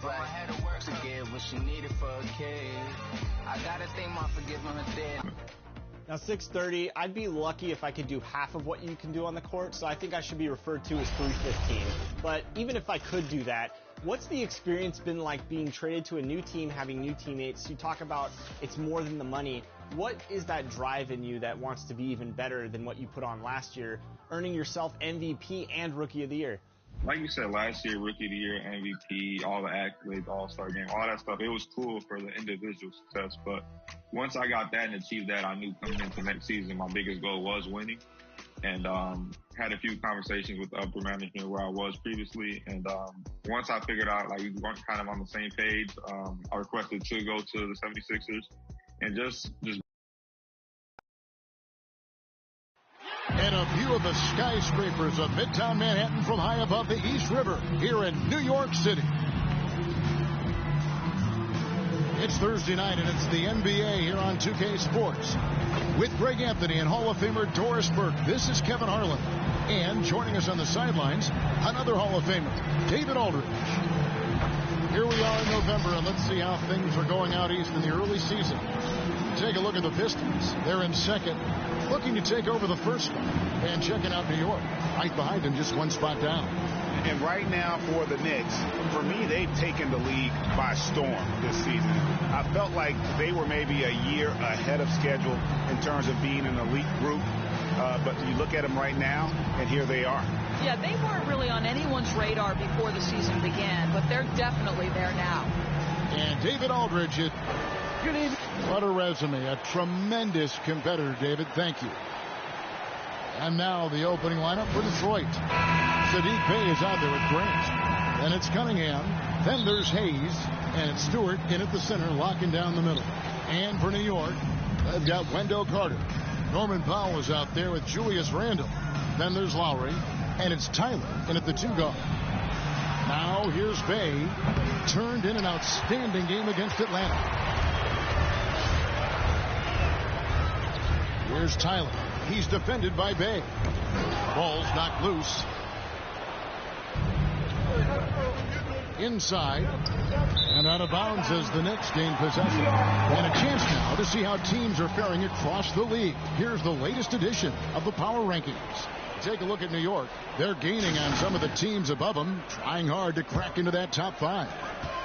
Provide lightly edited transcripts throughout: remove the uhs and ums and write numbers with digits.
I had to work to get what she needed for a kid. I gotta thank mom for giving her dead. Now 6:30, I'd be lucky if I could do half of what you can do on the court, so I think I should be referred to as 315. But even if I could do that, what's the experience been like being traded to a new team, having new teammates? You talk about it's more than the money. What is that drive in you that wants to be even better than what you put on last year, earning yourself MVP and Rookie of the Year? Like you said, last year, Rookie of the Year, MVP, all the accolades, All-Star game, all that stuff, it was cool for the individual success. But once I got that and achieved that, I knew coming into next season, my biggest goal was winning. And had a few conversations with the upper management where I was previously. And once I figured out, like, we weren't kind of on the same page, I requested to go to the 76ers and just And a view of the skyscrapers of Midtown Manhattan from high above the East River here in New York City. It's Thursday night, and it's the NBA here on 2K Sports. With Greg Anthony and Hall of Famer Doris Burke, this is Kevin Harlan. And joining us on the sidelines, another Hall of Famer, David Aldridge. Here we are in November, and let's see how things are going out east in the early season. Take a look at the Pistons. They're in second, looking to take over the first spot. And checking out New York, right behind them, just one spot down. And right now for the Knicks, for me, they've taken the league by storm this season. I felt like they were maybe a year ahead of schedule in terms of being an elite group. But you look at them right now, and here they are. Yeah, they weren't really on anyone's radar before the season began, but they're definitely there now. And David Aldridge, good evening. What a resume. A tremendous competitor, David. Thank you. And now the opening lineup for Detroit. Sadiq Bey is out there with Grant. Then it's Cunningham. Then there's Hayes. And it's Stewart in at the center, locking down the middle. And for New York, they've got Wendell Carter. Norman Powell is out there with Julius Randle. Then there's Lowry. And it's Tyler in at the 2 guard. Now here's Bey. Turned in an outstanding game against Atlanta. Here's Tyler. He's defended by Bey. Ball's knocked loose. Inside. And out of bounds as the Knicks gain possession. And a chance now to see how teams are faring across the league. Here's the latest edition of the Power Rankings. Take a look at New York. They're gaining on some of the teams above them, trying hard to crack into that top 5.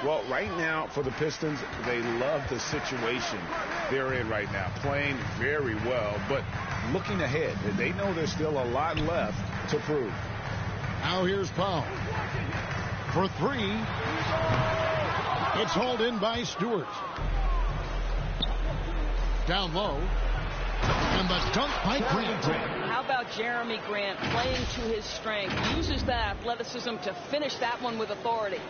Well, right now for the Pistons, they love the situation they're in right now, playing very well, but looking ahead. They know there's still a lot left to prove. Now here's Powell. For 3. It's hauled in by Stewart. Down low. And the dunk by Grant. How about Jeremy Grant playing to his strength? Uses that athleticism to finish that one with authority.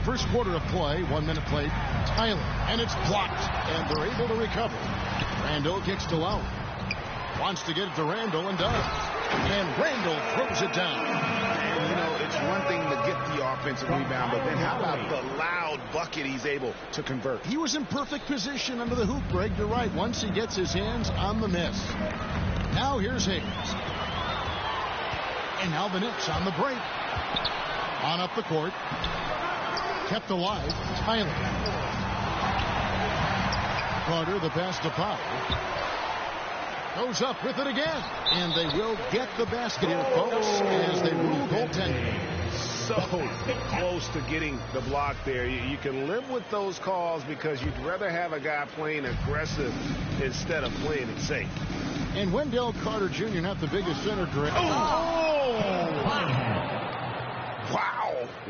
First quarter of play, 1 minute played. Tyler, and it's blocked, and they're able to recover. Randle kicks to Lowry. Wants to get it to Randle and does. And Randle throws it down. And, you know, it's one thing to get the offensive rebound, but then how about the loud bucket he's able to convert? He was in perfect position under the hoop, Greg. You're right. Once he gets his hands on the miss. Now here's Hayes. And now the Knicks on the break. On up the court. Kept alive. Tyler. Carter, the pass to Powell. Goes up with it again. And they will get the basket here, folks, as they rule goaltending. So close to getting the block there. You can live with those calls because you'd rather have a guy playing aggressive instead of playing it safe. And Wendell Carter Jr., not the biggest center, Greg. Wow.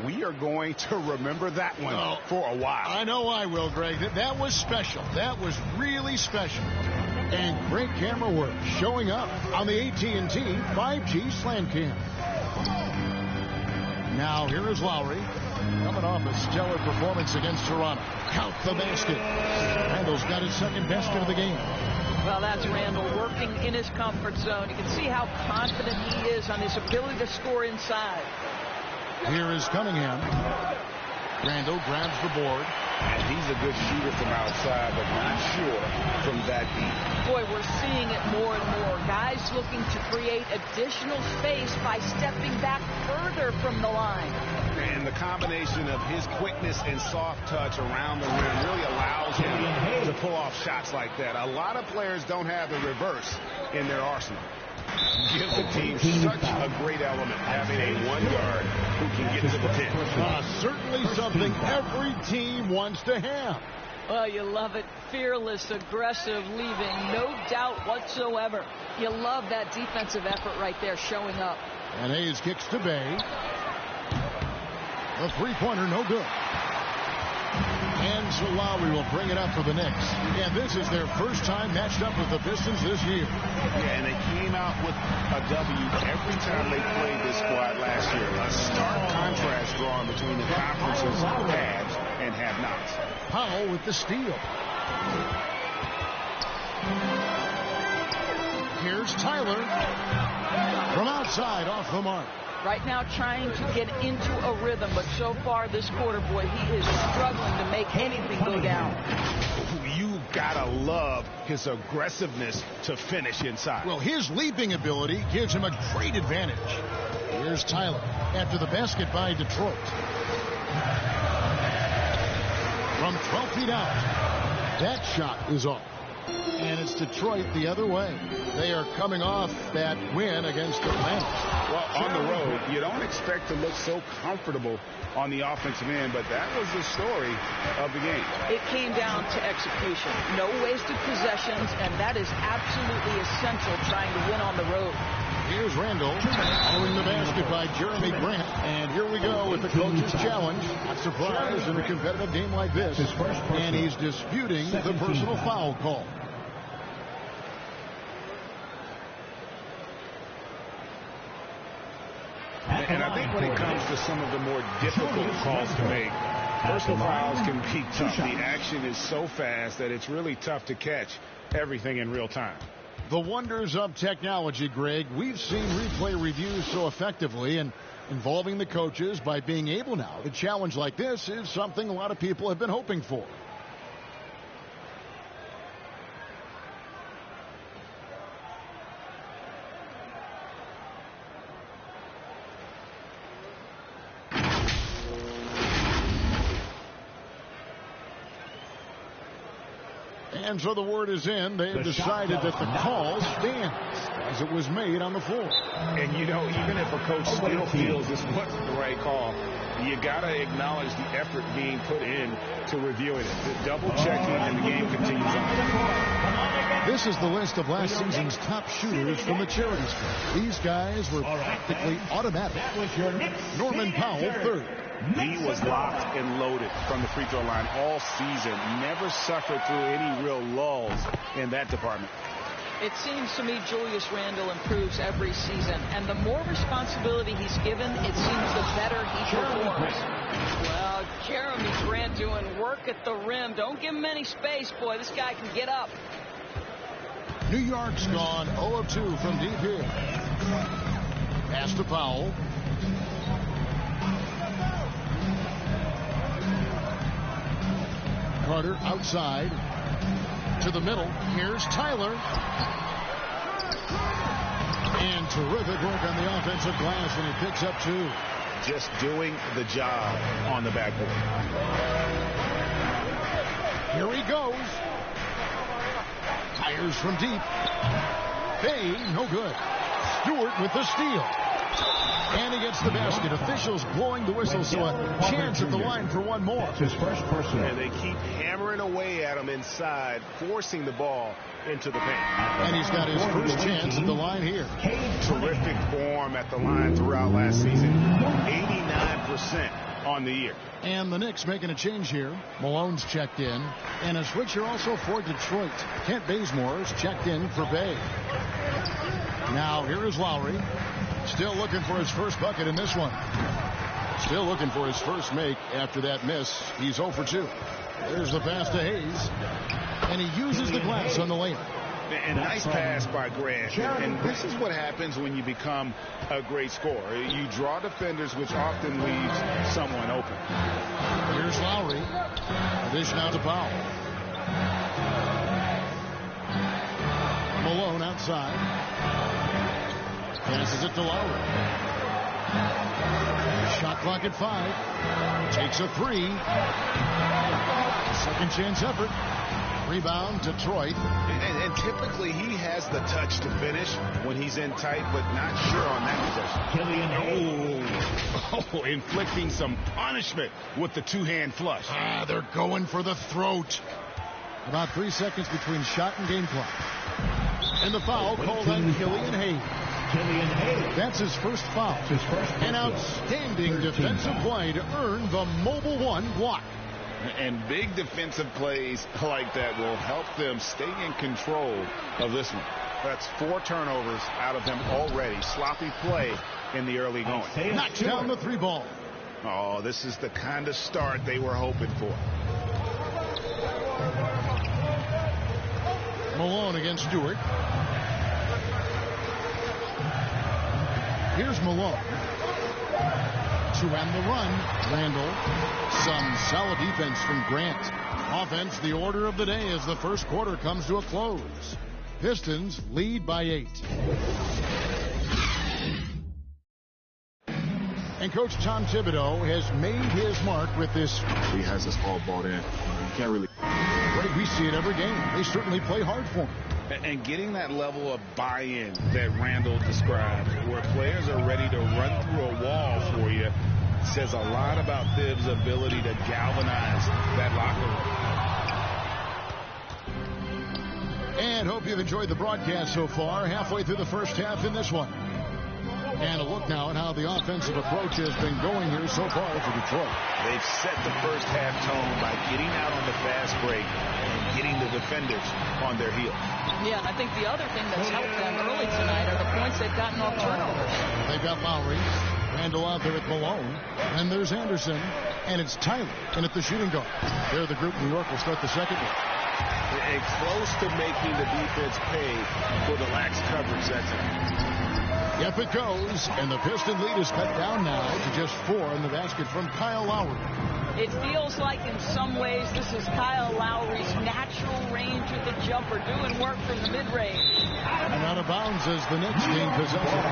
We are going to remember that one for a while. I know I will, Greg. That was special. That was really special. And great camera work showing up on the AT&T 5G Slam Cam. Now here is Lowry, coming off a stellar performance against Toronto. Count the basket. Randle's got his second basket of the game. Well, that's Randle working in his comfort zone. You can see how confident he is on his ability to score inside. Here is Cunningham. Randle grabs the board. And he's a good shooter from outside, but not sure from that deep. Boy, we're seeing it more and more. Guys looking to create additional space by stepping back further better from the line. And the combination of his quickness and soft touch around the rim really allows him to pull off shots like that. A lot of players don't have the reverse in their arsenal. Gives the team such a great element, having a one guard who can get to the pin. Certainly something every team wants to have. Well, you love it. Fearless, aggressive, leaving no doubt whatsoever. You love that defensive effort right there showing up. And Hayes kicks to Bay. The three-pointer, no good. And so Lowry will bring it up for the Knicks. And this is their first time matched up with the Pistons this year. Yeah, and they came out with a W every time they played this squad last year. A stark contrast drawn between the conference's haves and have-nots. Powell with the steal. Here's Tyler from outside off the mark. Right now trying to get into a rhythm, but so far this quarter, boy, he is struggling to make anything go down. You gotta love his aggressiveness to finish inside. Well, his leaping ability gives him a great advantage. Here's Tyler after the basket by Detroit. From 12 feet out, that shot is off. And it's Detroit the other way. They are coming off that win against Atlanta. Well, on the road, you don't expect to look so comfortable on the offensive end, but that was the story of the game. It came down to execution. No wasted possessions, and that is absolutely essential trying to win on the road. Here's Randall following the basket by Jeremy Grant. And here we go with the coach's challenge. Not surprised in a competitive game like this. And he's disputing the personal foul call. And I think when it comes to some of the more difficult calls to make, personal fouls can be tough. The action is so fast that it's really tough to catch everything in real time. The wonders of technology, Greg. We've seen replay reviews so effectively, and involving the coaches by being able now to challenge like this is something a lot of people have been hoping for. And so the word is in. They have decided that the call stands as it was made on the floor. And, you know, even if a coach still feels this wasn't the right call, you got to acknowledge the effort being put in to reviewing it. The double-checking, and the game continues on. This is the list of last season's top shooters from the charity strip. These guys were practically automatic. Norman Powell, third. He was locked and loaded from the free throw line all season. Never suffered through any real lulls in that department. It seems to me Julius Randle improves every season, and the more responsibility he's given, it seems the better he performs. Well, Jeremy Grant doing work at the rim. Don't give him any space, boy. This guy can get up. New York's gone 0 of 2 from deep here. Pass to Powell. Carter outside to the middle. Here's Tyler. And terrific work on the offensive glass, and he picks up 2. Just doing the job on the backboard. Here he goes. Tires from deep. Bay, no good. Stewart with the steal. And he gets the basket. Officials blowing the whistle, so a chance at the line for one more. His first personal. And they keep hammering away at him inside, forcing the ball into the paint. And he's got his first chance at the line here. Terrific form at the line throughout last season. 89% on the year. And the Knicks making a change here. Malone's checked in. And a switcher also for Detroit. Kent Bazemore's checked in for Bay. Now here is Lowry. Still looking for his first bucket in this one. Still looking for his first make after that miss. He's 0 for 2. There's the pass to Hayes. And he uses the glass on the layup. And nice pass by Grant. And this is what happens when you become a great scorer. You draw defenders, which often leaves someone open. Here's Lowry. Dish now to Powell. Malone outside. Passes it to Lowry. clock at 5. Takes a 3. Second chance effort. Rebound, Detroit. And typically he has the touch to finish when he's in tight, but not sure on that possession. Oh, inflicting some punishment with the two-hand flush. They're going for the throat. About 3 seconds between shot and game clock. And the foul called on Killian Hayes. That's his first foul. An outstanding defensive play to earn the Mobile One block. And big defensive plays like that will help them stay in control of this one. That's 4 turnovers out of them already. Sloppy play in the early going. Knocks down the 3 ball. Oh, this is the kind of start they were hoping for. Malone against Stewart. Here's Malone. To end the run, Randall. Some solid defense from Grant. Offense, the order of the day as the first quarter comes to a close. Pistons lead by 8. And Coach Tom Thibodeau has made his mark with this. He has us all bought in. You can't really. Right, we see it every game. They certainly play hard for him. And getting that level of buy-in that Randall described, where players are ready to run through a wall for you, says a lot about Thibs' ability to galvanize that locker room. And hope you've enjoyed the broadcast so far. Halfway through the first half in this one. And a look now at how the offensive approach has been going here so far for Detroit. They've set the first half tone by getting out on the fast break and getting the defenders on their heels. Yeah, and I think the other thing that's helped them early tonight are the points they've gotten off turnovers. They've got Lowry, Randall out there at Malone, and there's Anderson, and it's Tyler in at the shooting guard. They're the group New York will start the second one. And close to making the defense pay for the lax coverage that's it. Yep, it goes, and the Piston lead is cut down now to just 4 in the basket from Kyle Lowry. It feels like in some ways this is Kyle Lowry's natural range with the jumper, doing work from the mid-range. And out of bounds as the Knicks gain possession.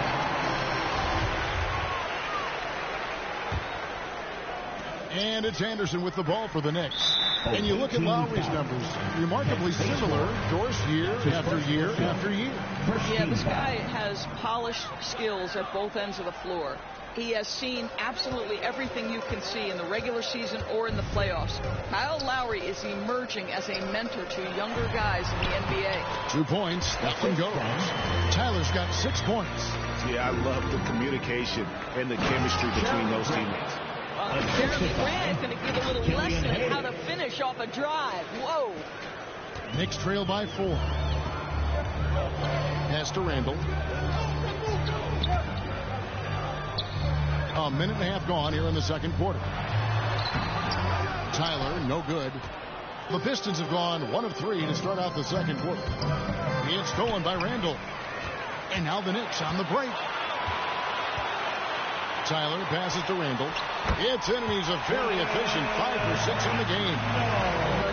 And it's Anderson with the ball for the Knicks. And you look at Lowry's numbers, remarkably similar, Doris, year after year after year. Yeah, this guy has polished skills at both ends of the floor. He has seen absolutely everything you can see in the regular season or in the playoffs. Kyle Lowry is emerging as a mentor to younger guys in the NBA. 2 points, nothing goes. Tyler's got 6 points. Yeah, I love the communication and the chemistry between those teammates. Jeremy Grant is going to give a little lesson on how to finish off a drive. Whoa. Knicks trail by 4. Pass to Randall. A minute and a half gone here in the second quarter. Tyler, no good. The Pistons have gone 1 of 3 to start out the second quarter. It's stolen by Randall. And now the Knicks on the break. Tyler passes to Randall. It's in, and he's a very efficient 5 for 6 in the game.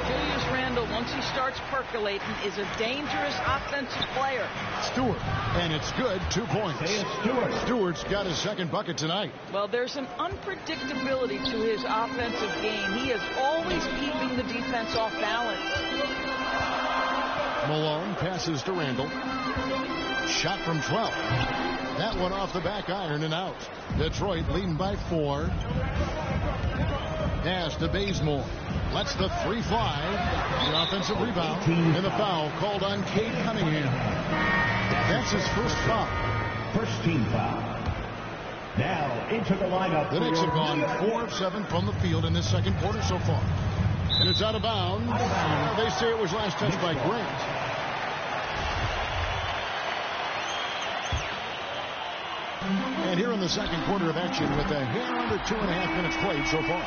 Julius Randle, once he starts percolating, is a dangerous offensive player. Stewart, and it's good, 2 points. Stewart's got his second bucket tonight. Well, there's an unpredictability to his offensive game. He is always keeping the defense off balance. Malone passes to Randall. Shot from 12. That one off the back iron and out. Detroit leading by 4. Pass to Bazemore. Lets the 3 fly. The offensive rebound. And the foul called on Cade Cunningham. That's his first foul. First team foul. Now into the lineup. The Knicks have gone 4 of 7 from the field in this second quarter so far. And it's out of bounds. They say it was last touched by Grant. And here in the second quarter of action with a hair under 2.5 minutes played so far.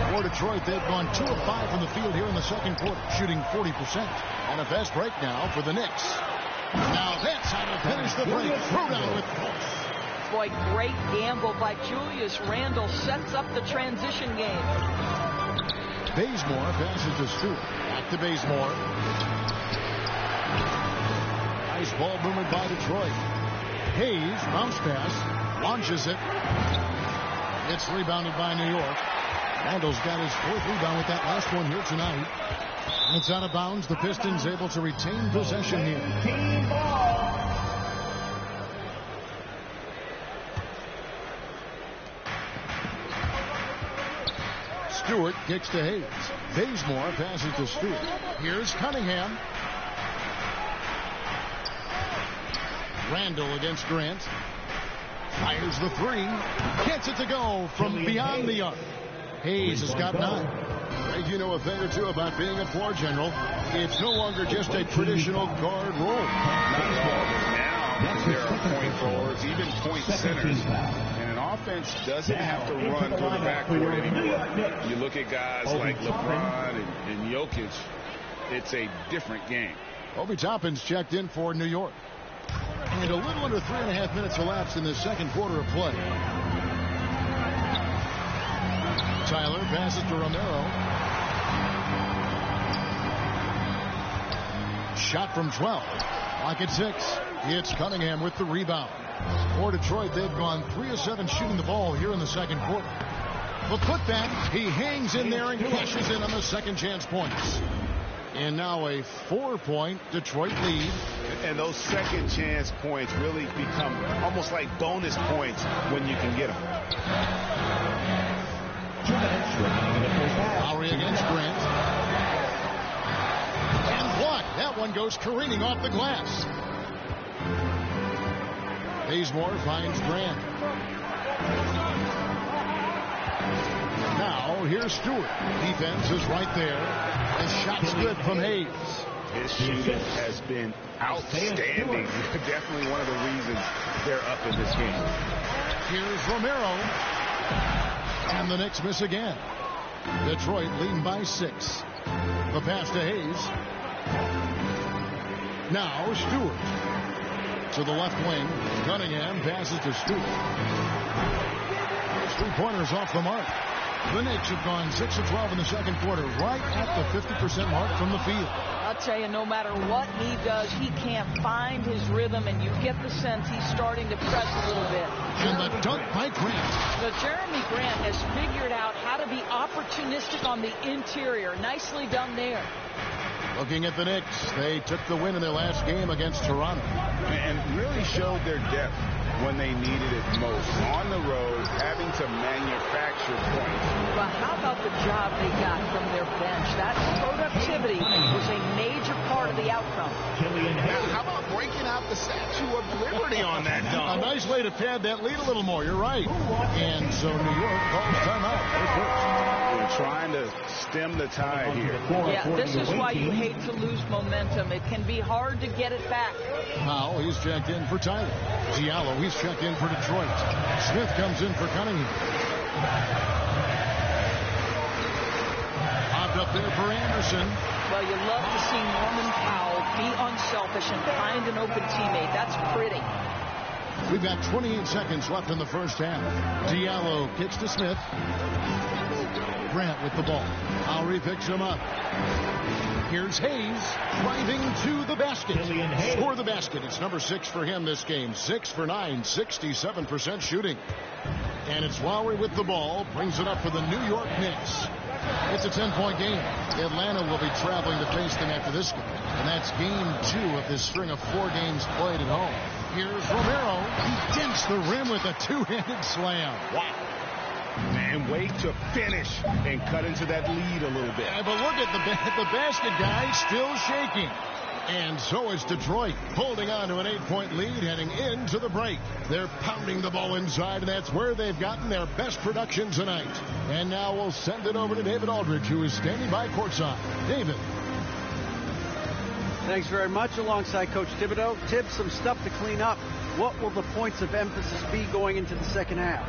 For Detroit, they've gone 2 of 5 from the field here in the second quarter, shooting 40%. And a fast break now for the Knicks. Now that's how to finish the break. Throwdown with force. Boy, great gamble by Julius Randle. Sets up the transition game. Bazemore passes to Stewart. Back to Bazemore. Nice ball movement by Detroit. Hayes, bounce pass. Launches it. It's rebounded by New York. Randall's got his 4th rebound with that last one here tonight. It's out of bounds. The Pistons able to retain possession here. Stewart kicks to Hayes. Bazemore passes to Stewart. Here's Cunningham. Randall against Grant. Fires the 3. Gets it to go from beyond the arc. Hayes has got 9. Greg, you know a thing or two about being a floor general. It's no longer just a traditional guard role. Not at all. Now there are point forwards, even point centers. And an offense doesn't have to run to the backcourt anymore. You look at guys like LeBron and Jokic, it's a different game. Obi Toppin's checked in for New York. And a little under 3.5 minutes elapsed in the second quarter of play. Tyler passes to Romero. Shot from 12. Clock at 6. It's Cunningham with the rebound. For Detroit, they've gone 3 of 7 shooting the ball here in the second quarter. The putback, he hangs in there and cashes in on the second chance points. And now a 4-point Detroit lead. And those second chance points really become almost like bonus points when you can get them. Lowry against Grant. And blocked. That one goes careening off the glass. Bazemore finds Grant. Now here's Stewart. Defense is right there. And shot's good from Hayes. His shooting has been outstanding. Definitely one of the reasons they're up in this game. Here's Romero. And the Knicks miss again. Detroit leading by 6. The pass to Hayes. Now Stewart. To the left wing. Cunningham passes to Stewart. 3-pointers off the mark. The Knicks have gone 6 of 12 in the second quarter, right at the 50% mark from the field. I'll tell you, no matter what he does, he can't find his rhythm, and you get the sense he's starting to press a little bit. And the dunk by Grant. Jeremy Grant has figured out how to be opportunistic on the interior. Nicely done there. Looking at the Knicks, they took the win in their last game against Toronto. And really showed their depth when they needed it most. On the road, having to manufacture points. But how about the job they got from their bench? That productivity was a major part of the outcome. How about breaking out the Statue of Liberty on that dunk? A nice way to pad that lead a little more. You're right. And so New York calls timeout. We're trying to stem the tide here. Yeah, this is why you hate to lose momentum. It can be hard to get it back. Powell, he's checked in for Tyler. Diallo, he's checked in for Detroit. Smith comes in for Cunningham. Popped up there for Anderson. Well, you love to see Norman Powell be unselfish and find an open teammate. That's pretty. We've got 28 seconds left in the first half. Diallo kicks to Smith. Grant with the ball. Lowry picks him up. Here's Hayes driving to the basket. For the basket. It's number 6 for him this game. 6 for 9, 67% shooting. And it's Lowry with the ball. Brings it up for the New York Knicks. It's a 10-point game. Atlanta will be traveling to face them after this game. And that's game 2 of this string of 4 games played at home. Here's Romero. He dents the rim with a two-handed slam. Wow. Man, wait to finish and cut into that lead a little bit. Yeah, but look at the basket guy still shaking. And so is Detroit, holding on to an 8-point lead heading into the break. They're pounding the ball inside, and that's where they've gotten their best production tonight. And now we'll send it over to David Aldridge, who is standing by courtside. David. Thanks very much. Alongside Coach Thibodeau. Tibbs, some stuff to clean up. What will the points of emphasis be going into the second half?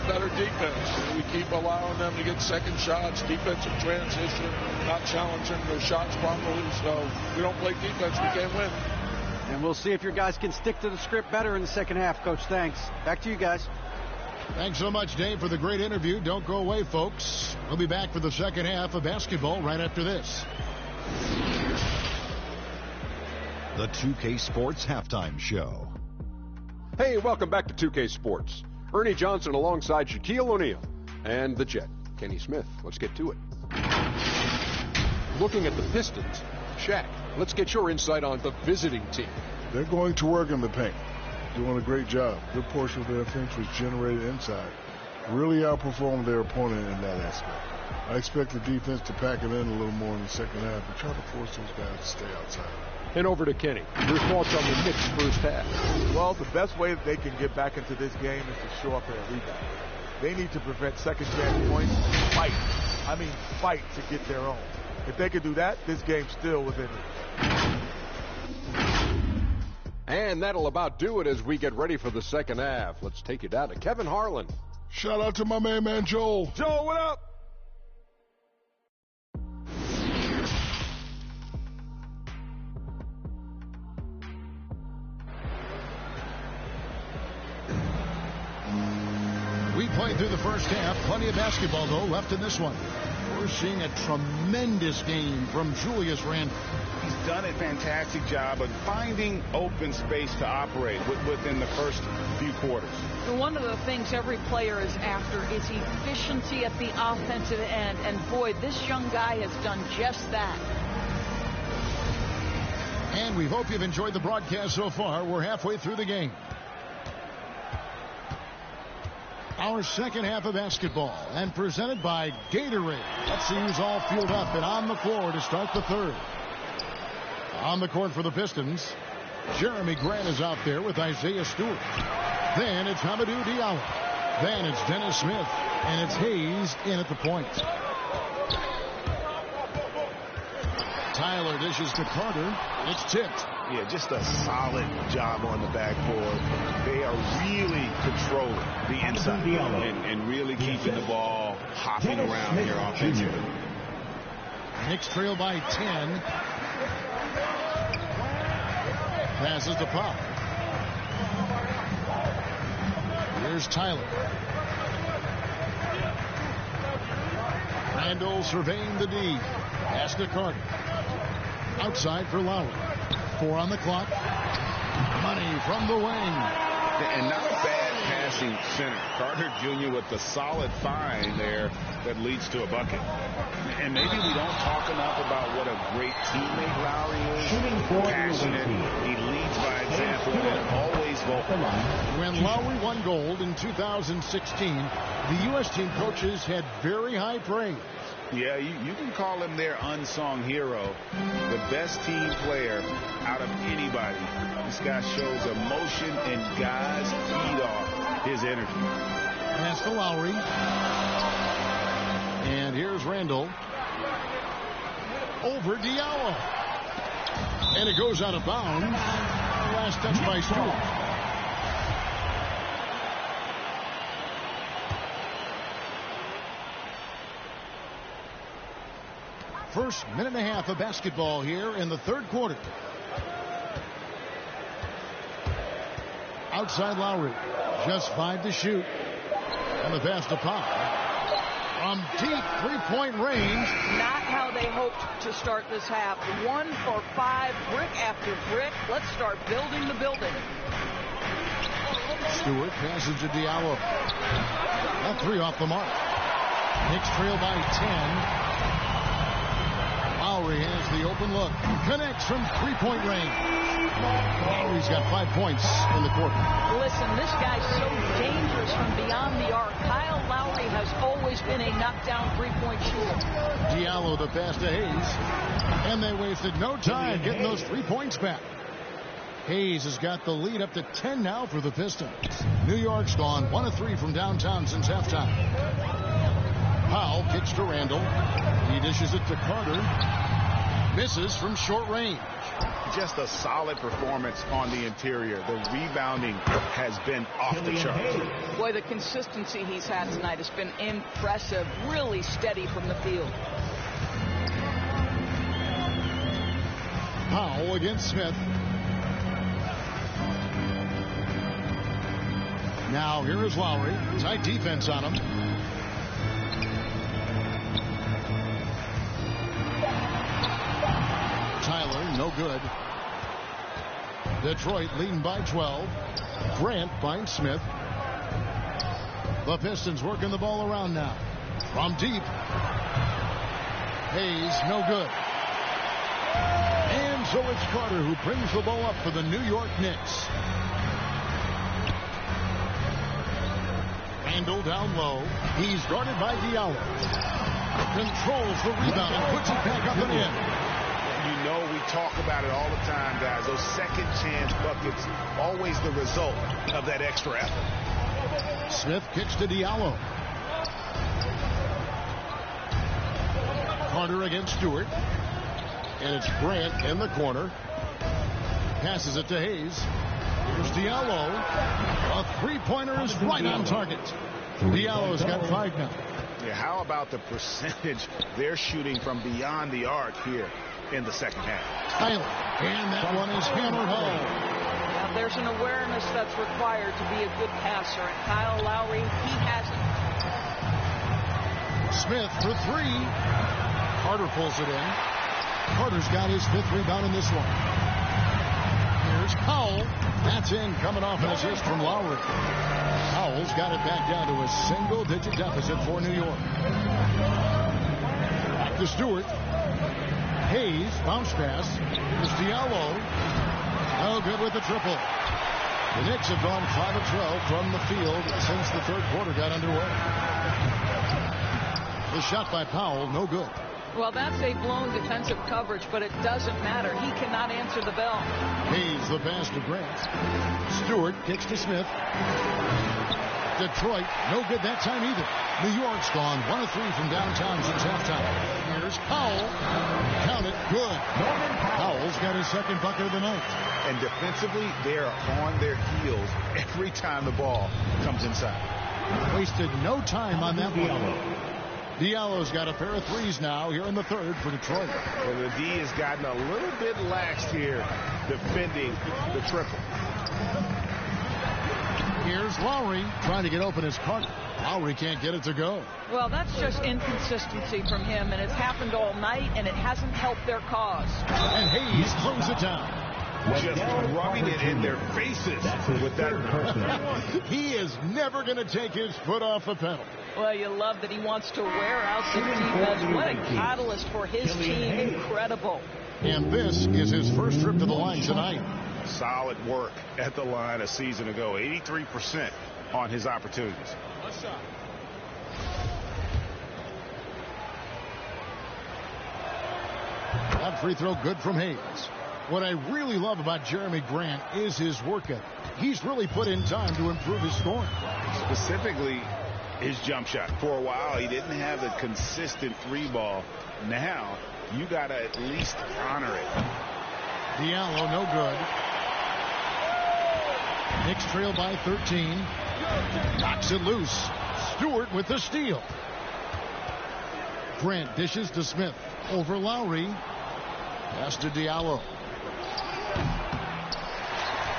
Better defense. We keep allowing them to get second shots, defensive transition, not challenging their shots properly. So we don't play defense, we can't win. And we'll see if your guys can stick to the script better in the second half, Coach. Thanks. Back to you guys. Thanks so much, Dave, for the great interview. Don't go away, folks. We'll be back for the second half of basketball right after this. The 2K Sports Halftime Show. Hey, welcome back to 2K Sports. Ernie Johnson alongside Shaquille O'Neal and the Jet, Kenny Smith. Let's get to it. Looking at the Pistons, Shaq, let's get your insight on the visiting team. They're going to work in the paint, doing a great job. Good portion of their offense was generated inside. Really outperformed their opponent in that aspect. I expect the defense to pack it in a little more in the second half and try to force those guys to stay outside. And over to Kenny. Your thoughts on the Knicks' first half? Well, the best way that they can get back into this game is to show up and rebound. They need to prevent second chance points. Fight. I mean, fight to get their own. If they can do that, this game's still within reach. And that'll about do it as we get ready for the second half. Let's take you down to Kevin Harlan. Shout out to my main man, Joel. Joel, what up? We played through the first half. Plenty of basketball, though, left in this one. We're seeing a tremendous game from Julius Randle. He's done a fantastic job of finding open space to operate within the first few quarters. One of the things every player is after is efficiency at the offensive end. And boy, this young guy has done just that. And we hope you've enjoyed the broadcast so far. We're halfway through the game. Our second half of basketball, and presented by Gatorade. Let's see who's all fueled up and on the floor to start the third. On the court for the Pistons, Jeremy Grant is out there with Isaiah Stewart. Then it's Hamidou Diallo. Then it's Dennis Smith. And it's Hayes in at the point. Tyler dishes to Carter. It's tipped. Yeah, just a solid job on the backboard. They are really controlling the inside and really keeping the ball hopping around here offensively. Knicks trail by 10. Passes to Pop. Here's Tyler. Randle surveying the D. Pass to Carter. Outside for Lowry. 4 on the clock. Money from the wing. And not a bad passing center. Carter Jr. with the solid find there that leads to a bucket. And maybe we don't talk enough about what a great teammate Lowry is. Passionate. He leads by example and always vocal. When Lowry won gold in 2016, the U.S. team coaches had very high praise. Yeah, you can call him their unsung hero. The best team player out of anybody. This guy shows emotion and guys feed off his energy. Pass to Lowry. And here's Randle. Over Diallo. And it goes out of bounds. Last touch by Stewart. First minute and a half of basketball here in the third quarter. Outside Lowry. Just 5 to shoot. And the pass to Pop. From deep three-point range. Not how they hoped to start this half. 1 for 5, brick after brick. Let's start building the building. Stewart passes to Diallo. That 3 off the mark. Knicks trail by 10. Lowry has the open look. Connects from three-point range. Lowry's got 5 points in the quarter. Listen, this guy's so dangerous from beyond the arc. Kyle Lowry has always been a knockdown three-point shooter. Diallo the pass to Hayes. And they wasted no time getting those 3 points back. Hayes has got the lead up to 10 now for the Pistons. New York's gone 1 of 3 from downtown since halftime. Powell kicks to Randle. He dishes it to Carter. Misses from short range. Just a solid performance on the interior. The rebounding has been off the charts. Boy, the consistency he's had tonight has been impressive. Really steady from the field. Powell against Smith. Now here is Lowry. Tight defense on him. Tyler, no good. Detroit leading by 12. Grant finds Smith. The Pistons working the ball around now. From deep. Hayes, no good. And so it's Carter who brings the ball up for the New York Knicks. Randle down low. He's guarded by Diallo. Controls the rebound and puts it back up and in. You know, we talk about it all the time, guys. Those second chance buckets, always the result of that extra effort. Smith kicks to Diallo. Carter against Stewart. And it's Grant in the corner. Passes it to Hayes. Here's Diallo. A three-pointer is right on target. Diallo's got 5 now. Yeah, how about the percentage they're shooting from beyond the arc here in the second half? Tyler, and that one is hammered home. Now, there's an awareness that's required to be a good passer, and Kyle Lowry, he hasn't. Smith for 3. Carter pulls it in. Carter's got his 5th rebound in this one. Here's Powell. That's in, coming off an assist from Lowry. Powell's got it back down to a single-digit deficit for New York. Back to Stewart. Hayes, bounce pass. Here's Diallo. No good with the triple. The Knicks have gone 5 of 12 from the field since the third quarter got underway. The shot by Powell, no good. Well, that's a blown defensive coverage, but it doesn't matter. He cannot answer the bell. Hayes, the pass to Grant. Stewart kicks to Smith. Detroit, no good that time either. New York's gone 1 of 3 from downtown since halftime. Here's Powell. Count it, good. Powell's got his 2nd bucket of the night. And defensively, they're on their heels every time the ball comes inside. Wasted no time on that one. Diallo's got a pair of 3s now here in the third for Detroit. Well, the D has gotten a little bit lax here defending the triple. Here's Lowry trying to get open his Carter. Lowry can't get it to go. Well, that's just inconsistency from him, and it's happened all night, and it hasn't helped their cause. And Hayes throws it down. Just rubbing it in their faces with that. He is never going to take his foot off the pedal. Well, you love that he wants to wear out the defense. What a catalyst for his team. Incredible. And this is his first trip to the line tonight. Solid work at the line a season ago. 83% on his opportunities. That free throw good from Hayes. What I really love about Jeremy Grant is his work ethic. He's really put in time to improve his scoring. Specifically, his jump shot. For a while, he didn't have the consistent 3-ball. Now, you got to at least honor it. Diallo, no good. Knicks trail by 13. Knocks it loose. Stewart with the steal. Grant dishes to Smith. Over Lowry. Pass to Diallo.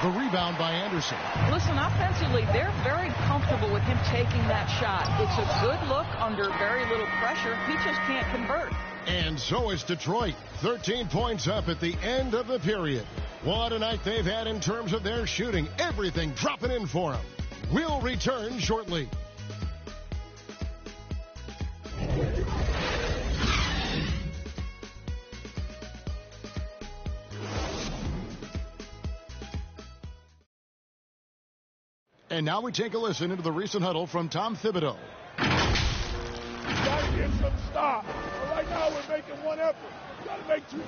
The rebound by Anderson. Listen, offensively, they're very comfortable with him taking that shot. It's a good look under very little pressure. He just can't convert. And so is Detroit. 13 points up at the end of the period. What a night they've had in terms of their shooting. Everything dropping in for them. We'll return shortly. And now we take a listen into the recent huddle from Tom Thibodeau. Got to get some stop. Right now we're making one effort. Got to make 2.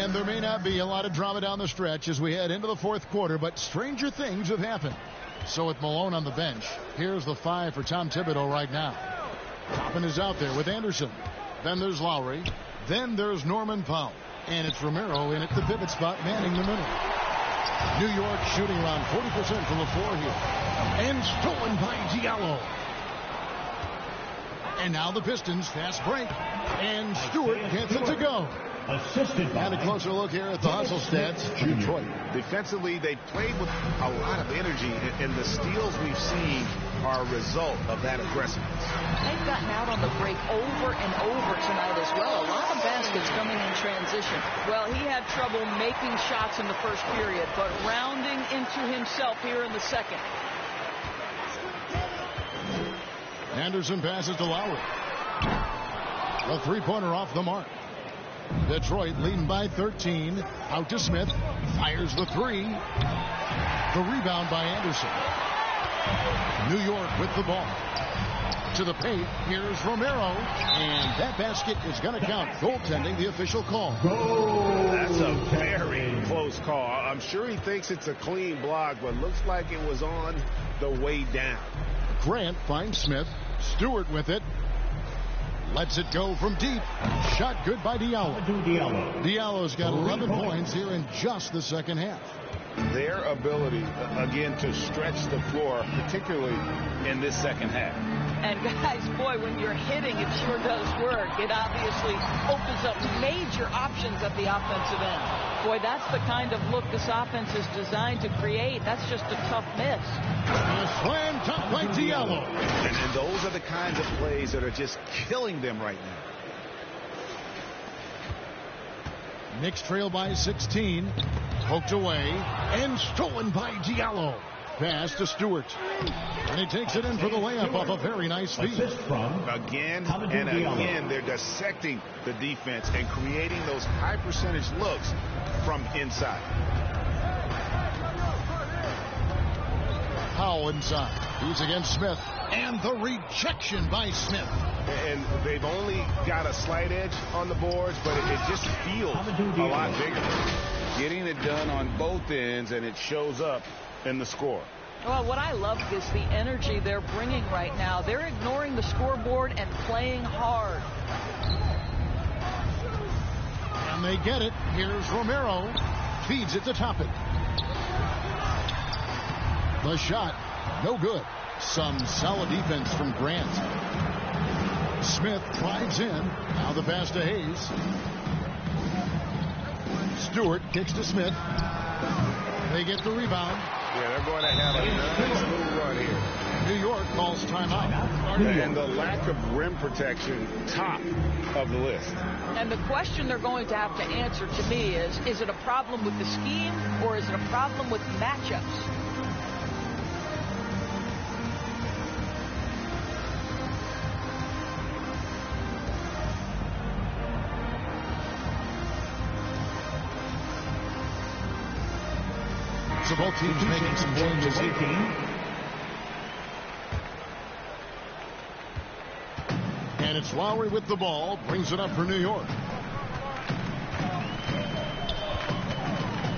And there may not be a lot of drama down the stretch as we head into the fourth quarter, but stranger things have happened. So with Malone on the bench, here's the 5 for Tom Thibodeau right now. Toppin is out there with Anderson. Then there's Lowry. Then there's Norman Powell. And it's Romero in at the pivot spot, manning the middle. New York shooting around 40% from the floor here. And stolen by Diallo. And now the Pistons, fast break. And Stewart gets it to go. And a closer look here at the hustle stats for Detroit. Defensively, they played with a lot of energy, and the steals we've seen are a result of that aggressiveness. They've gotten out on the break over and over tonight as well. A lot of baskets coming in transition. Well, he had trouble making shots in the first period, but rounding into himself here in the second. Anderson passes to Lowry. A three-pointer off the mark. Detroit leading by 13. Out to Smith. Fires the three. The rebound by Anderson. New York with the ball. To the paint. Here's Romero. And that basket is going to count. Goaltending, the official call. That's a very close call. I'm sure he thinks it's a clean block, but looks like it was on the way down. Grant finds Smith. Stewart with it. Lets it go from deep. Shot good by Diallo. Diallo's got 11 points here in just the second half. Their ability, again, to stretch the floor, particularly in this second half. And guys, boy, when you're hitting, it sure does work. It obviously opens up major options at the offensive end. Boy, that's the kind of look this offense is designed to create. That's just a tough miss. A slam dunk by Diallo. And those are the kinds of plays that are just killing them right now. Knicks trail by 16. Poked away and stolen by Diallo. Pass to Stewart. And he takes it in for the layup off a very nice feed. Again and again, they're dissecting the defense and creating those high percentage looks from inside. Powell inside. He's against Smith. And the rejection by Smith. And they've only got a slight edge on the boards, but it just feels a lot bigger. Getting it done on both ends, and it shows up in the score. Well, what I love is the energy they're bringing right now. They're ignoring the scoreboard and playing hard. And they get it. Here's Romero. Feeds it to Toppin. The shot, no good. Some solid defense from Grant. Smith drives in. Now the pass to Hayes. Stewart kicks to Smith. They get the rebound. Yeah, they're going to have a nice little run here. New York calls timeout. And the lack of rim protection, top of the list. And the question they're going to have to answer to me is it a problem with the scheme or is it a problem with matchups? So both teams making some changes here. And it's Lowry with the ball. Brings it up for New York.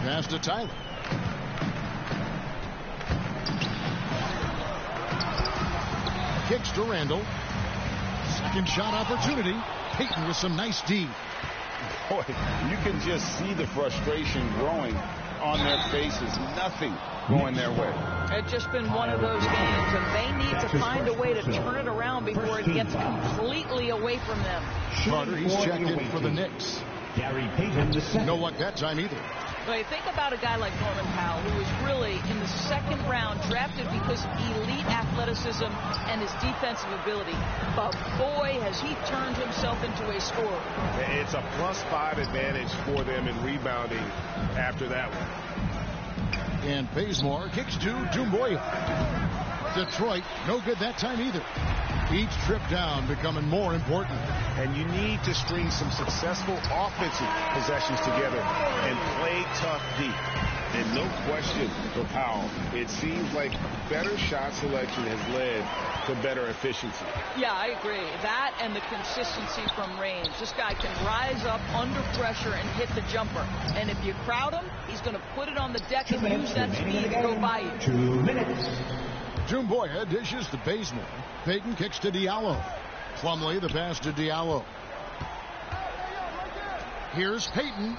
Pass to Tyler. Kicks to Randall. Second shot opportunity. Payton with some nice D. Boy, you can just see the frustration growing on their faces. Nothing going their way. It's just been one of those games, and they need to find a way to turn it around before it gets completely away from them. Carter, he's checked in for the Knicks. Gary Payton, the second. No luck that time either. But think about a guy like Norman Powell, who was really in the second round drafted because of elite athleticism and his defensive ability. But boy, has he turned himself into a scorer. It's a +5 advantage for them in rebounding after that one. And Bazemore kicks to Doumbouya. Detroit, no good that time either. Each trip down becoming more important. And you need to string some successful offensive possessions together and play tough deep. And no question for Powell. It seems like better shot selection has led to better efficiency. Yeah, I agree. That and the consistency from range. This guy can rise up under pressure and hit the jumper. And if you crowd him, he's going to put it on the deck and use that speed to go by you. 2 minutes. Jumboya dishes to Bazemore. Payton kicks to Diallo. Plumlee the pass to Diallo. Here's Payton.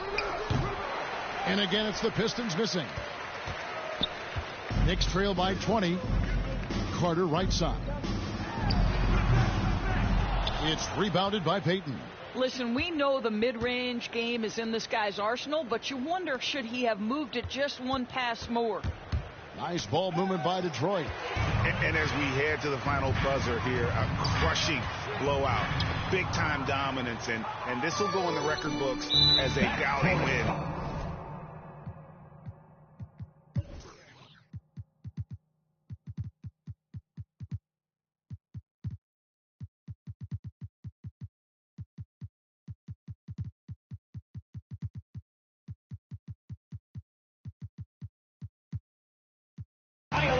And again, it's the Pistons missing. Knicks trail by 20. Carter right side. It's rebounded by Payton. Listen, we know the mid-range game is in this guy's arsenal, but you wonder, should he have moved it just one pass more? Nice ball movement by Detroit. And as we head to the final buzzer here, a crushing blowout, big-time dominance, and this will go in the record books as a gaudy win.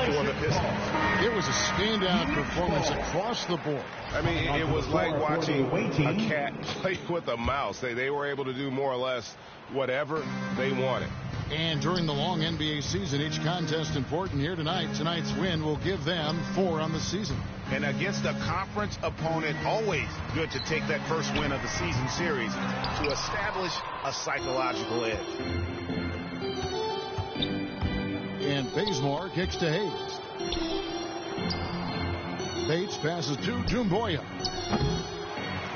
For the Pistons. It was a standout performance across the board. I mean, it was like watching a cat play with a mouse. They were able to do more or less whatever they wanted. And during the long NBA season, each contest important. Here tonight. Tonight's win will give them 4 on the season. And against a conference opponent, always good to take that first win of the season series to establish a psychological edge. And Bazemore kicks to Hayes. Bates passes to Jumboya.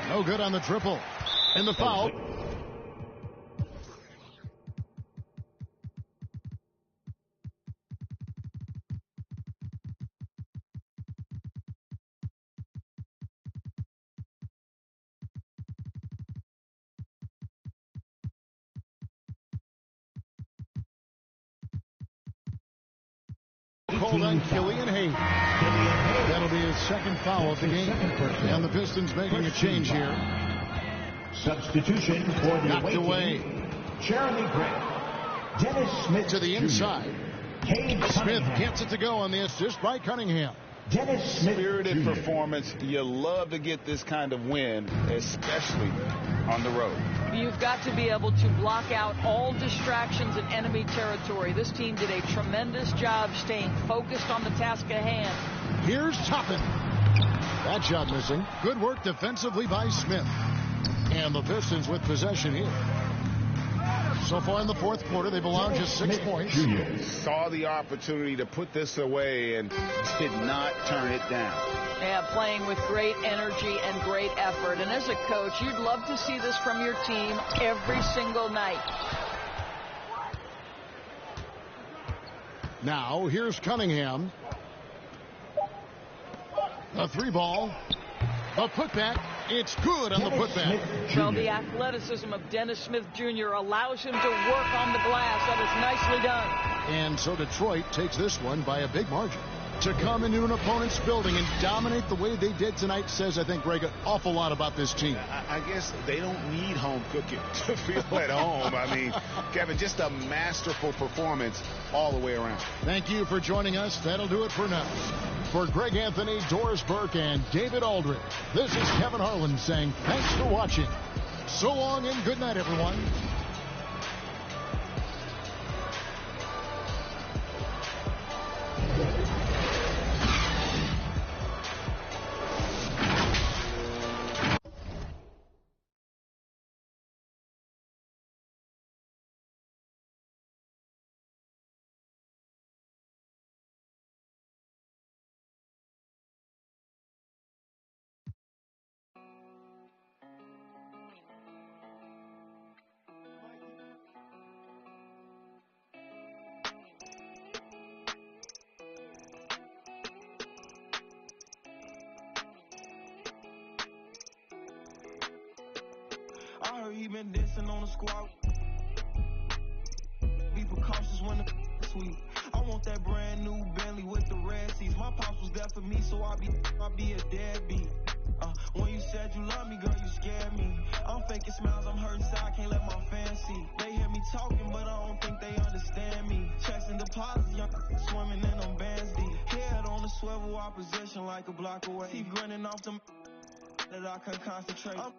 No good on the triple. And the foul. Called on Killian Hayes. That'll be his second foul of the game. And the Pistons making a change here. Substitution for the knocked away. Jeremy Grant. Dennis Smith to the inside. Smith gets it to go on the assist by Cunningham. Dennis Smith Spirited performance. You love to get this kind of win, especially on the road. You've got to be able to block out all distractions in enemy territory. This team did a tremendous job staying focused on the task at hand. Here's Toppin. That shot missing. Good work defensively by Smith. And the Pistons with possession here. So far in the fourth quarter, they've allowed just 6 points. Saw the opportunity to put this away and did not turn it down. Yeah, playing with great energy and great effort. And as a coach, you'd love to see this from your team every single night. Now, here's Cunningham. A 3-ball. A putback. It's good on the putback. Well, the athleticism of Dennis Smith Jr. allows him to work on the glass. That is nicely done. And so Detroit takes this one by a big margin. To come into an opponent's building and dominate the way they did tonight says, I think, Greg, an awful lot about this team. I guess they don't need home cooking to feel at home. I mean, Kevin, just a masterful performance all the way around. Thank you for joining us. That'll do it for now. For Greg Anthony, Doris Burke, and David Aldridge, this is Kevin Harlan saying thanks for watching. So long and good night, everyone. I heard he been dancing on the squad. Be precautious when the sweet. I want that brand new Bentley with the red seats. My pops was there for me, so I be a deadbeat. When you said you love me, girl, you scared me. I'm faking smiles, I'm hurting so I can't let my fans see. They hear me talking, but I don't think they understand me. Checks and deposits, young swimming in them bands deep. Head on the swivel, opposition like a block away. Keep grinning off them that I can concentrate. I'm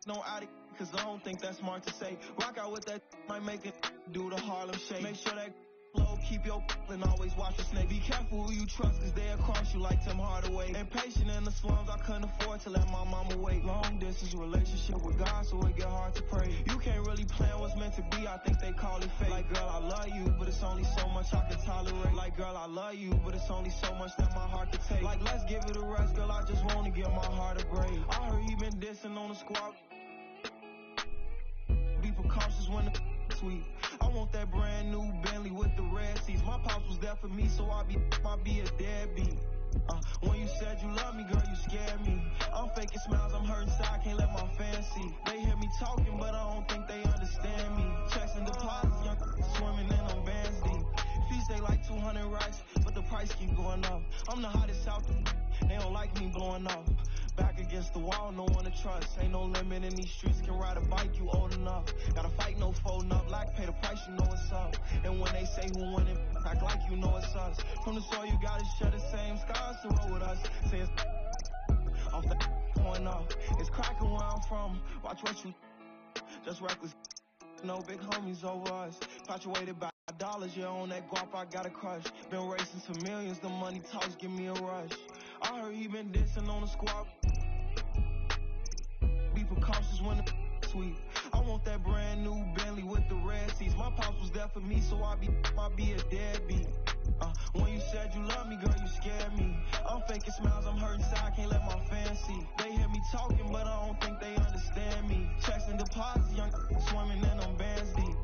no out cause I don't think that's smart to say. Rock out with that might make it do the Harlem Shake. Make sure that low, keep your and always watch the snake. Be careful who you trust, cause they'll cross you like Tim Hardaway. Impatient in the slums, I couldn't afford to let my mama wait. Long distance relationship with God, so it get hard to pray. You can't really plan what's meant to be, I think they call it fate. Like, girl, I love you, but it's only so much I can tolerate. Like, girl, I love you, but it's only so much that my heart can take. Like, let's give it a rest, girl, I just wanna give my heart a break. I heard he been dissing on the squad. Be precautious when the sweet. I want that brand new Bentley with the red seats. My pops was there for me, so I be a deadbeat. When you said you love me, girl, you scared me. I'm faking smiles, I'm hurting so I can't let my fans see. They hear me talking, but I don't think they understand me. Checks and deposits, young swimming in them bands deep. Fees they like 200 racks, but the price keep going up. I'm the hottest out the they don't like me blowing up. Back against the wall, no one to trust. Ain't no limit in these streets, can ride a bike, you old enough. Gotta fight, no folding up, like pay the price, you know it's up. And when they say who won it, act like you know it's us. From the soil, you gotta share the same skies to roll with us. Say it's off the point off. It's cracking where I'm from, watch what you just reckless. No big homies over us. Infatuated by dollars, yeah, on that guap, I got a crush. Been racing to millions, the money talks give me a rush. I heard he been dissing on the squad. Be precautious when the sweet. I want that brand new Bentley with the red seats. My pops was there for me, so I be a deadbeat. When you said you love me, girl, you scared me. I'm faking smiles, I'm hurting so I can't let my fans see. They hear me talking, but I don't think they understand me. Checks and deposits, young swimming in them bands deep.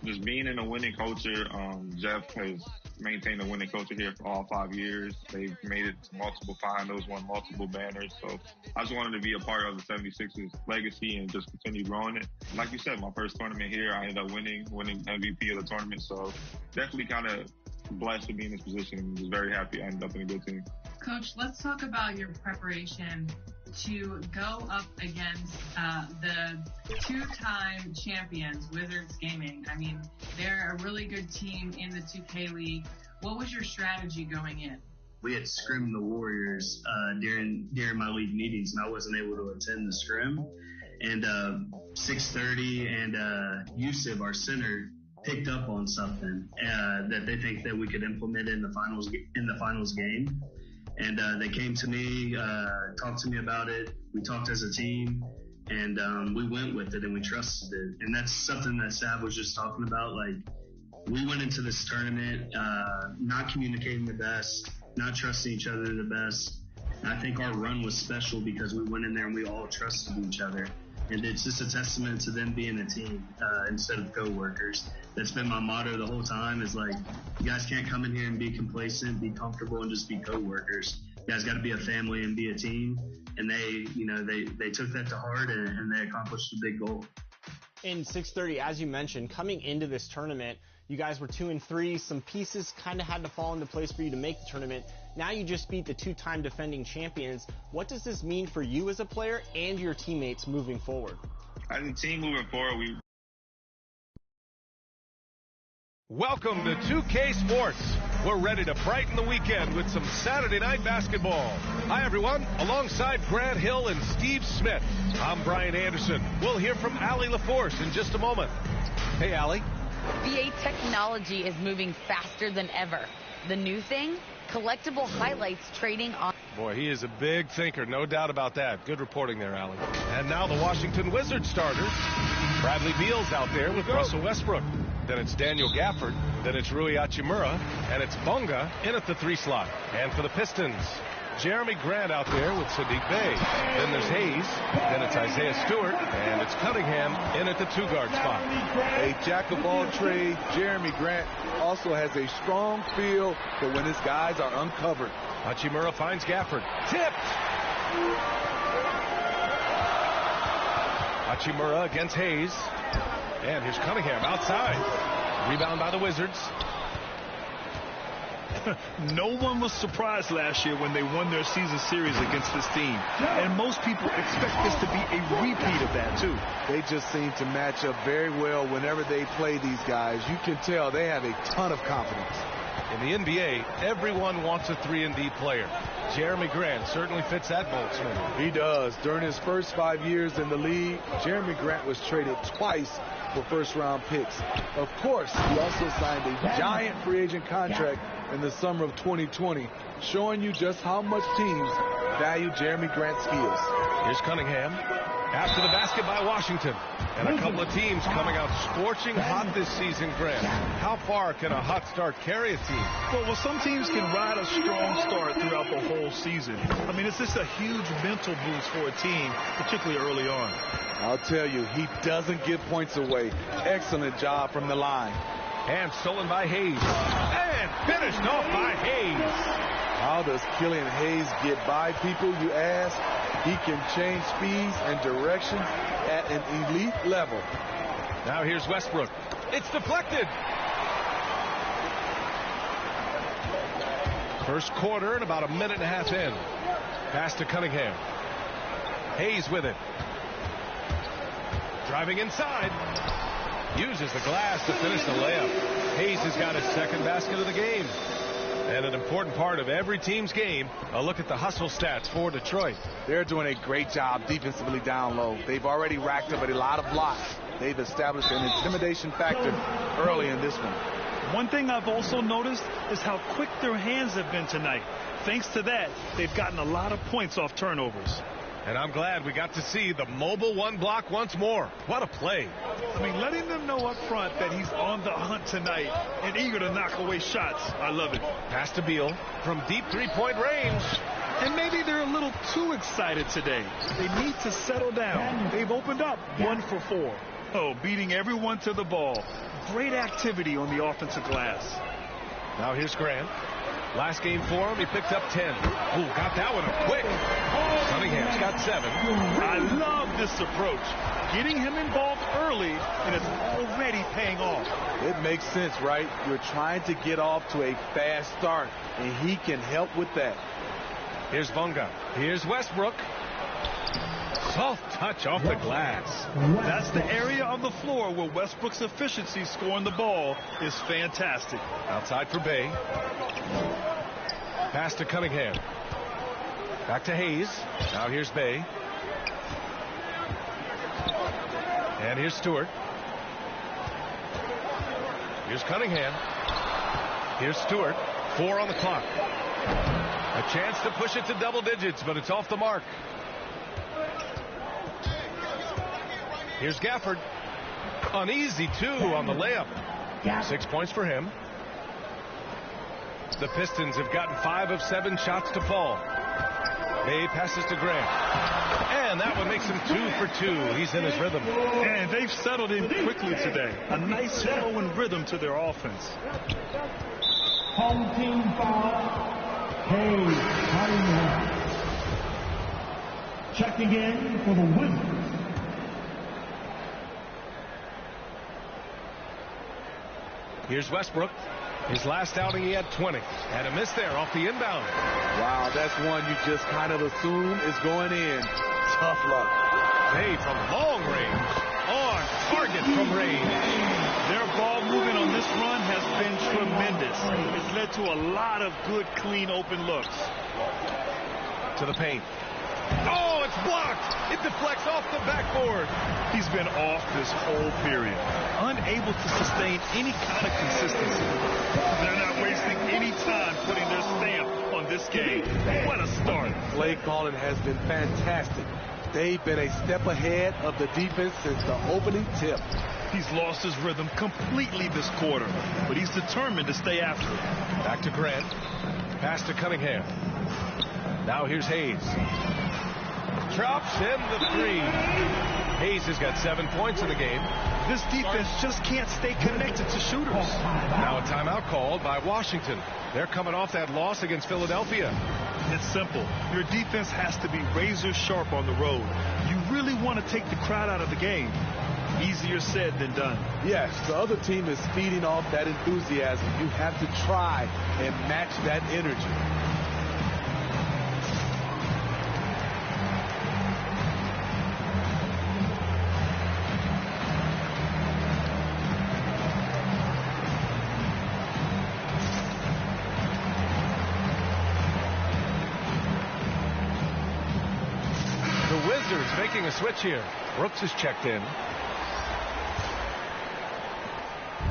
Just being in a winning culture, Jeff has maintained a winning culture here for all 5 years. They've made it to multiple finals, won multiple banners. So I just wanted to be a part of the 76ers legacy and just continue growing it. Like you said, my first tournament here, I ended up winning MVP of the tournament. So definitely kind of blessed to be in this position and just very happy I ended up in a good team. Coach, let's talk about your preparation to go up against the two-time champions, Wizards Gaming. I mean, they're a really good team in the 2K League. What was your strategy going in? We had scrimmed the Warriors during my league meetings, and I wasn't able to attend the scrim. And 630 and Yusuf, our center, picked up on something that they think that we could implement in the finals game. And they came to me, talked to me about it. We talked as a team, and we went with it, and we trusted it. And that's something that Sav was just talking about. Like, we went into this tournament not communicating the best, not trusting each other the best. And I think our run was special because we went in there and we all trusted each other. And it's just a testament to them being a team instead of co-workers. That's been my motto the whole time, is like, you guys can't come in here and be complacent, be comfortable, and just be co-workers. You guys got to be a family and be a team. And they took that to heart, and they accomplished a big goal. In 630, as you mentioned, coming into this tournament, you guys were 2-3. Some pieces kind of had to fall into place for you to make the tournament. Now you just beat the two-time defending champions. What does this mean for you as a player and your teammates moving forward? As a team moving forward, Welcome to 2K Sports. We're ready to brighten the weekend with some Saturday night basketball. Hi, everyone. Alongside Grant Hill and Steve Smith, I'm Brian Anderson. We'll hear from Allie LaForce in just a moment. Hey, Allie. VA technology is moving faster than ever. The new thing? Collectible highlights trading on... Boy, he is a big thinker, no doubt about that. Good reporting there, Allie. And now the Washington Wizards starters. Bradley Beal's out there with Russell Westbrook. Then it's Daniel Gafford. Then it's Rui Hachimura. And it's Bonga in at the 3 slot. And for the Pistons, Jeremy Grant out there with Sadiq Bey. Then there's Hayes. Then it's Isaiah Stewart. And it's Cunningham in at the 2-guard spot. A jack of all trades, Jeremy Grant also has a strong feel for when his guys are uncovered. Hachimura finds Gafford. Tipped! Hachimura against Hayes. And here's Cunningham outside. Rebound by the Wizards. No one was surprised last year when they won their season series against this team. And most people expect this to be a repeat of that, too. They just seem to match up very well whenever they play these guys. You can tell they have a ton of confidence. In the NBA, everyone wants a 3-and-D player. Jeremy Grant certainly fits that mold, Smith. He does. During his first 5 years in the league, Jeremy Grant was traded twice for first-round picks. Of course, he also signed a giant free agent contract in the summer of 2020, showing you just how much teams value Jeremy Grant's skills. Here's Cunningham. After the basket by Washington. And a couple of teams coming out scorching hot this season, Grant. How far can a hot start carry a team? Well, some teams can ride a strong start throughout the whole season. I mean, it's just a huge mental boost for a team, particularly early on. I'll tell you, he doesn't give points away. Excellent job from the line. And stolen by Hayes. And finished off by Hayes. How does Killian Hayes get by people, you ask? He can change speeds and direction at an elite level. Now here's Westbrook. It's deflected. First quarter and about a minute and a half in. Pass to Cunningham. Hayes with it. Driving inside. Uses the glass to finish the layup. Hayes has got his second basket of the game. And an important part of every team's game, a look at the hustle stats for Detroit. They're doing a great job defensively down low. They've already racked up a lot of blocks. They've established an intimidation factor early in this one. One thing I've also noticed is how quick their hands have been tonight. Thanks to that, they've gotten a lot of points off turnovers. And I'm glad we got to see the mobile one block once more. What a play. I mean, letting them know up front that he's on the hunt tonight and eager to knock away shots. I love it. Pass to Beal from deep three-point range. And maybe they're a little too excited today. They need to settle down. They've opened up 1 for 4. Oh, beating everyone to the ball. Great activity on the offensive glass. Now here's Grant. Last game for him, he picked up 10. Ooh, got that one up quick. Cunningham's got 7. I love this approach. Getting him involved early, and it's already paying off. It makes sense, right? You're trying to get off to a fast start, and he can help with that. Here's Bunga. Here's Westbrook. Soft touch off the glass. That's the area on the floor where Westbrook's efficiency scoring the ball is fantastic. Outside for Bay. Pass to Cunningham. Back to Hayes. Now here's Bay. And here's Stewart. Here's Cunningham. Here's Stewart. 4 on the clock. A chance to push it to double digits, but it's off the mark. Here's Gafford. An easy 2 on the layup. 6 points for him. The Pistons have gotten 5 of 7 shots to fall. Bay passes to Grant. And that one makes him 2 for 2. He's in his rhythm. And they've settled in quickly today. A nice flow and rhythm to their offense. Home team foul. Hayes Cunningham. Checking in for the Wizards. Here's Westbrook. His last outing, he had 20. And a miss there off the inbound. Wow, that's one you just kind of assume is going in. Tough luck. Hey, from long range. On target from range. Their ball movement on this run has been tremendous. It's led to a lot of good, clean, open looks. To the paint. Oh, it's blocked. It deflects off the backboard. He's been off this whole period. Unable to sustain any kind of consistency. They're not wasting any time putting their stamp on this game. What a start. Play calling has been fantastic. They've been a step ahead of the defense since the opening tip. He's lost his rhythm completely this quarter, but he's determined to stay after it. Back to Grant. Pass to Cunningham. Now here's Hayes. Drops in the 3. Hayes has got 7 points in the game. This defense just can't stay connected to shooters. Now a timeout called by Washington. They're coming off that loss against Philadelphia. It's simple. Your defense has to be razor sharp on the road. You really want to take the crowd out of the game. Easier said than done. Yes, the other team is feeding off that enthusiasm. You have to try and match that energy. Making a switch here. Brooks is checked in.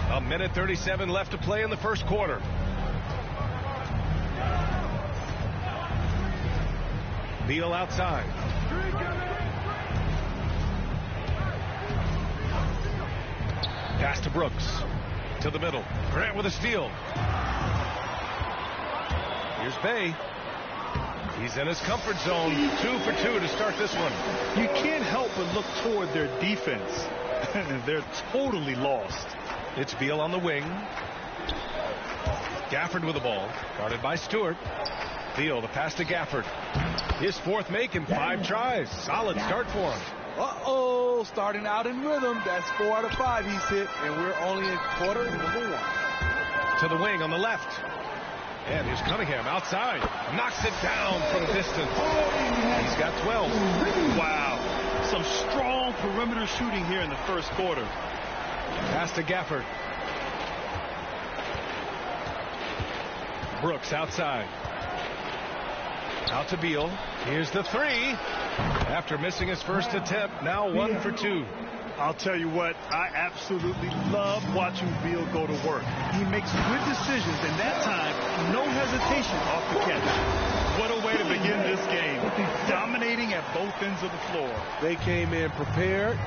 1:37 left to play in the first quarter. Beal outside. Pass to Brooks. To the middle. Grant with a steal. Here's Bay. He's in his comfort zone. 2 for 2 to start this one. You can't help but look toward their defense. They're totally lost. It's Beal on the wing. Gafford with the ball. Guarded by Stewart. Beal, the pass to Gafford. His 4th make in 5 tries. Solid start for him. Uh-oh, starting out in rhythm. That's 4 out of 5 he's hit, and we're only in quarter number 1. To the wing on the left. And here's Cunningham outside. Knocks it down from distance. He's got 12. Wow. some strong perimeter shooting here in the first quarter. Pass to Gafford. Brooks outside. Out to Beal. Here's the three. After missing his first attempt, now 1 for 2. I'll tell you what, I absolutely love watching Beal go to work. He makes good decisions, and that time, no hesitation off the catch. What a way to begin this game. Dominating at both ends of the floor. They came in prepared,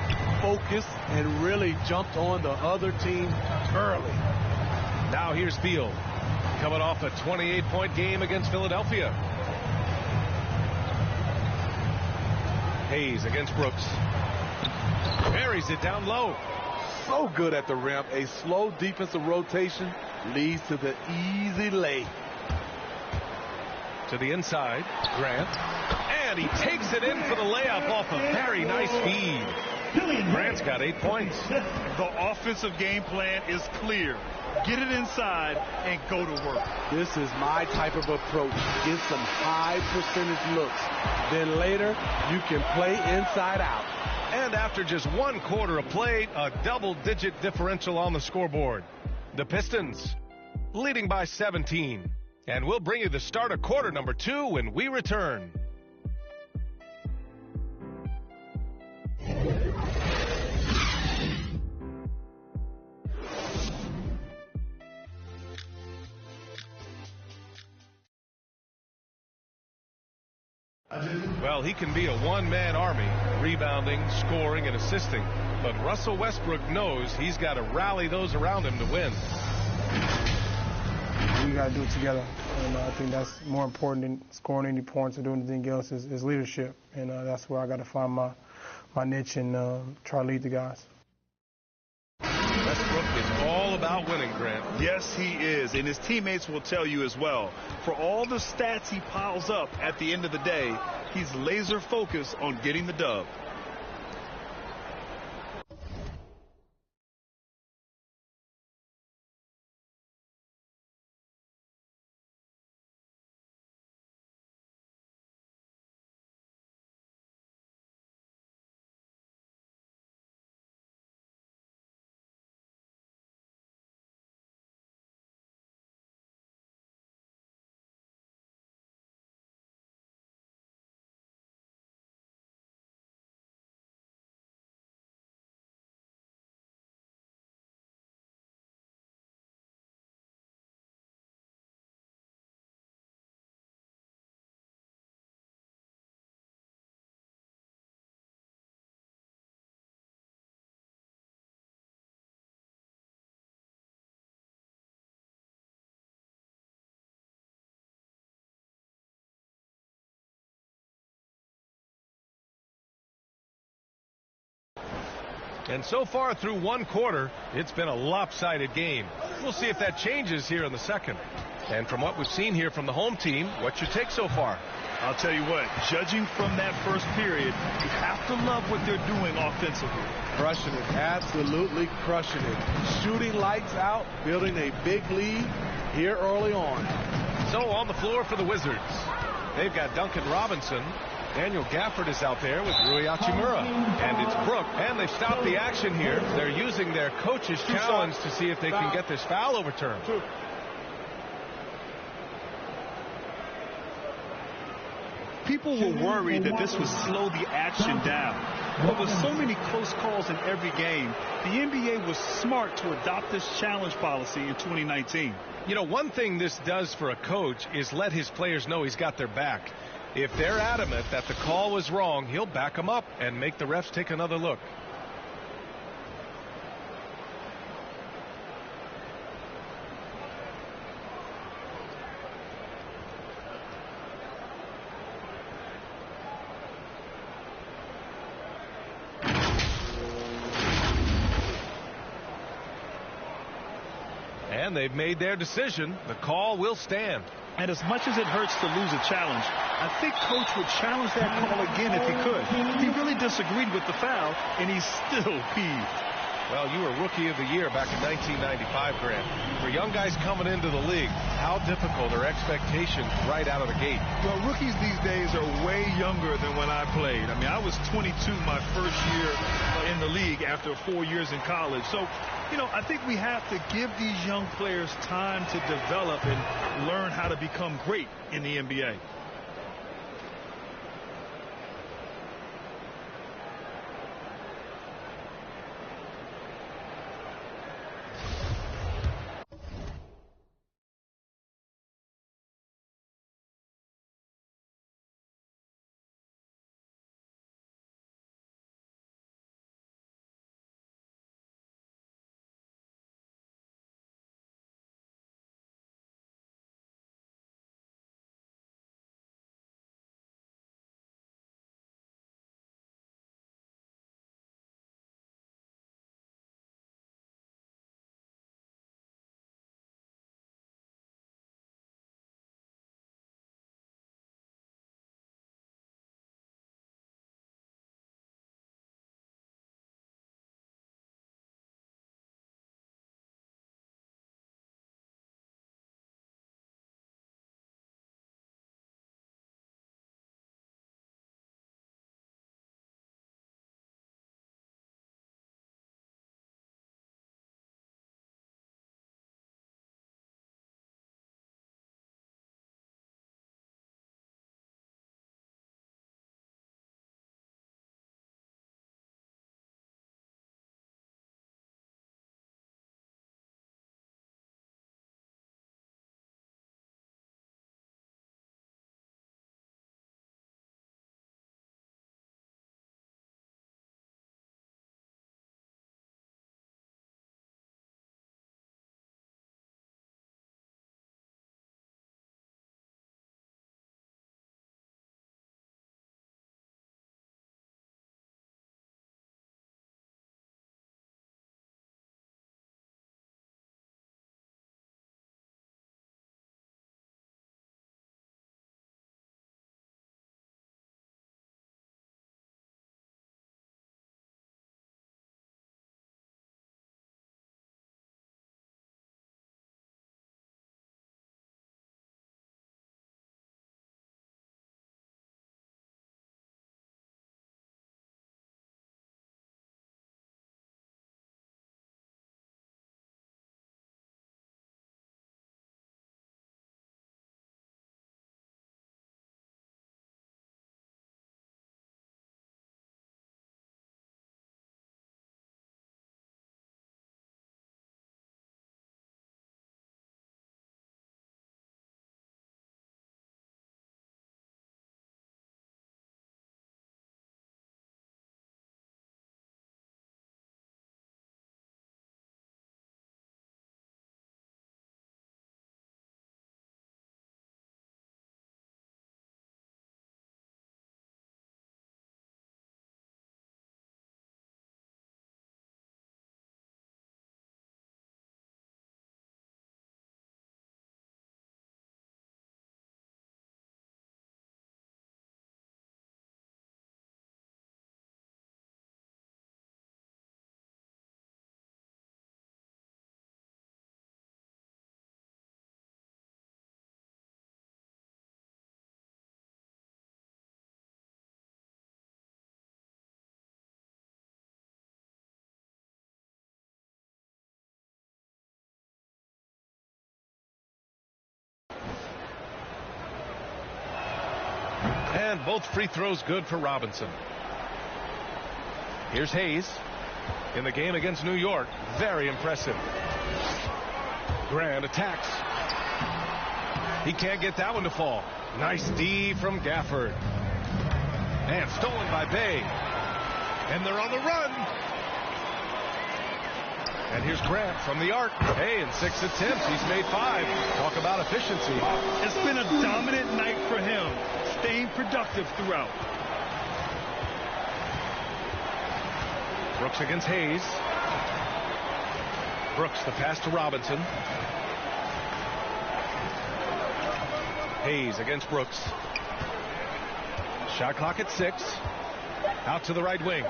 focused, and really jumped on the other team early. Now here's Beal, coming off a 28-point game against Philadelphia. Hayes against Brooks. Buries it down low. So good at the rim. A slow defensive rotation leads to the easy lay. To the inside, Grant. And he takes it in for the layup off a very nice feed. Grant's got 8 points. The offensive game plan is clear. Get it inside and go to work. This is my type of approach. Get some high percentage looks. Then later, you can play inside out. And after just 1 quarter of play, a double-digit differential on the scoreboard. The Pistons leading by 17. And we'll bring you the start of quarter number 2 when we return. Well, he can be a one-man army, rebounding, scoring, and assisting. But Russell Westbrook knows he's got to rally those around him to win. We got to do it together. And I think that's more important than scoring any points or doing anything else is leadership. And that's where I got to find my niche and try to lead the guys. Westbrook is all about winning, Grant. Yes, he is, and his teammates will tell you as well. For all the stats he piles up at the end of the day, he's laser focused on getting the dub. And so far through 1 quarter, it's been a lopsided game. We'll see if that changes here in the second. And from what we've seen here from the home team, what's your take so far? I'll tell you what, judging from that first period, you have to love what they're doing offensively. Crushing it, absolutely crushing it. Shooting lights out, building a big lead here early on. So on the floor for the Wizards, they've got Duncan Robinson. Daniel Gafford is out there with Rui Hachimura. And it's Brook. And they've stopped the action here. They're using their coach's challenge to see if they can get this foul overturned. People were worried that this would slow the action down. But with so many close calls in every game, the NBA was smart to adopt this challenge policy in 2019. You know, one thing this does for a coach is let his players know he's got their back. If they're adamant that the call was wrong, he'll back them up and make the refs take another look. And they've made their decision. The call will stand. And as much as it hurts to lose a challenge, I think Coach would challenge that call again if he could. He really disagreed with the foul, and he's still peeved. Well, you were Rookie of the Year back in 1995, Grant. For young guys coming into the league, how difficult are expectations right out of the gate? Well, rookies these days are way younger than when I played. I mean, I was 22 my first year in the league after 4 years in college. So, you know, I think we have to give these young players time to develop and learn how to become great in the NBA. And both free throws good for Robinson. Here's Hayes in the game against New York. Very impressive. Grant attacks. He can't get that one to fall. Nice D from Gafford. And stolen by Bay. And they're on the run. And here's Grant from the arc. Hey, in 6 attempts, he's made 5. Talk about efficiency. It's been a dominant night for him, staying productive throughout. Brooks against Hayes. Brooks, the pass to Robinson. Hayes against Brooks. Shot clock at 6. Out to the right wing.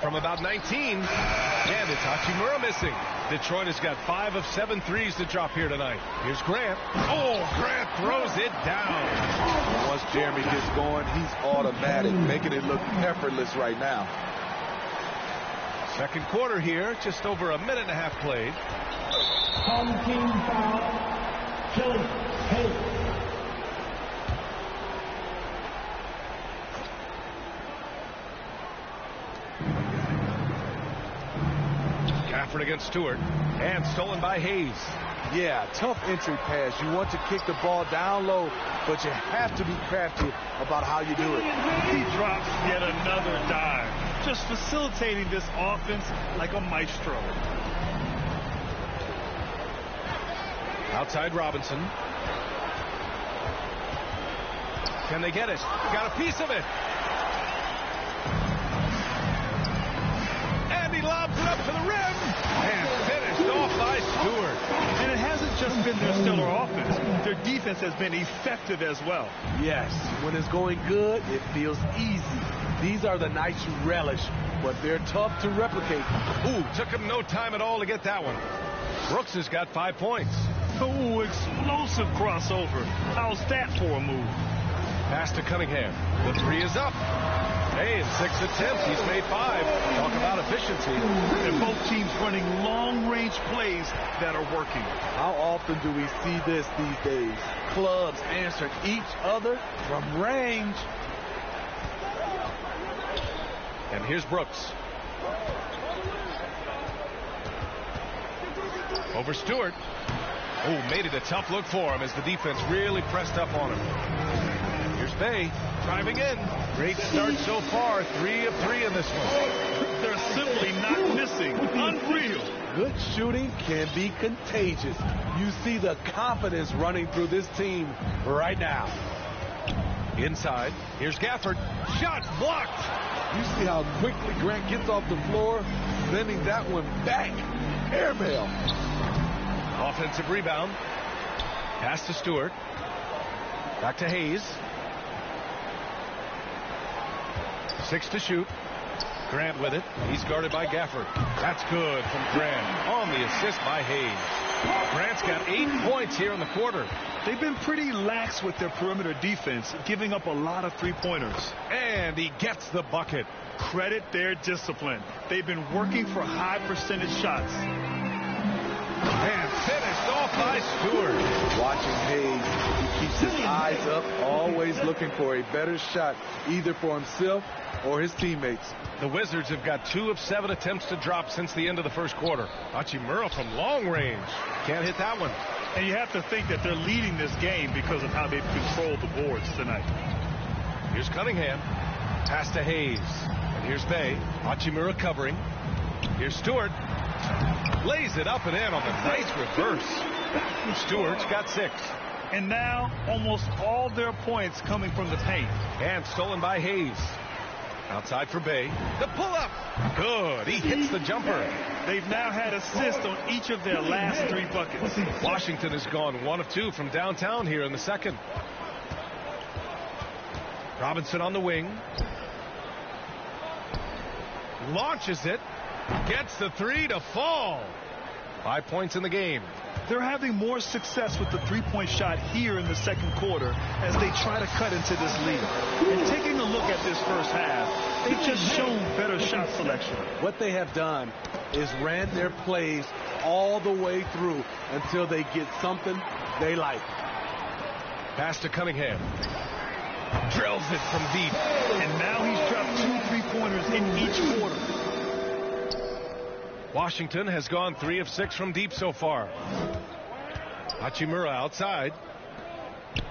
from about 19. And it's Hachimura missing. Detroit has got 5 of 7 threes to drop here tonight. Here's Grant. Oh, Grant throws it down. Once Jeremy gets going, he's automatic, making it look effortless right now. Second quarter here, just over a minute and a half played. On team foul, Kelly Hayes. Gafford against Stewart, and stolen by Hayes. Yeah, tough entry pass. You want to kick the ball down low, but you have to be crafty about how you do it. He drops yet another dive, just facilitating this offense like a maestro. Outside Robinson. Can they get it? Got a piece of it. And he lobs it up to the rim. And finished off by Stewart. And it hasn't just been their stellar offense. Their defense has been effective as well. Yes, when it's going good, it feels easy. These are the nights you relish, but they're tough to replicate. Ooh, took him no time at all to get that one. Brooks has got 5 points. Ooh, explosive crossover. How's that for a move? Pass to Cunningham. The 3 is up. Hey, in 6 attempts, he's made 5. Talk about efficiency. And both teams running long-range plays that are working. How often do we see this these days? Clubs answering each other from range. And here's Brooks. Over Stewart. Oh, made it a tough look for him as the defense really pressed up on him. Here's Bay driving in. Great start so far. 3 of 3 in this one. They're simply not missing. Unreal. Good shooting can be contagious. You see the confidence running through this team right now. Inside. Here's Gafford. Shot blocked. You see how quickly Grant gets off the floor, sending that one back. Airmail. Offensive rebound. Pass to Stewart. Back to Hayes. 6 to shoot. Grant with it. He's guarded by Gafford. That's good from Grant. On the assist by Hayes. Grant's got 8 points here in the quarter. They've been pretty lax with their perimeter defense, giving up a lot of three-pointers. And he gets the bucket. Credit their discipline. They've been working for high percentage shots. And finished off by Stewart. Watching Hayes, he keeps his eyes up, always looking for a better shot, either for himself or his teammates. The Wizards have got 2 of 7 attempts to drop since the end of the first quarter. Hachimura from long range. Can't hit that one. And you have to think that they're leading this game because of how they've controlled the boards tonight. Here's Cunningham. Pass to Hayes. And here's Bay. Hachimura covering. Here's Stewart. Lays it up and in on the nice reverse. Stewart's got 6. And now almost all their points coming from the paint. And stolen by Hayes. Outside for Bay. The pull-up. Good. He hits the jumper. They've now had assists on each of their last 3 buckets. Washington has gone 1 of 2 from downtown here in the second. Robinson on the wing. Launches it. Gets the 3 to fall. 5 points in the game. They're having more success with the three-point shot here in the second quarter as they try to cut into this lead. And taking a look at this first half, they've just shown better shot selection. What they have done is ran their plays all the way through until they get something they like. Pass to Cunningham. Drills it from deep. And now he's dropped 2 3-pointers in each quarter. Washington has gone 3 of 6 from deep so far. Hachimura outside.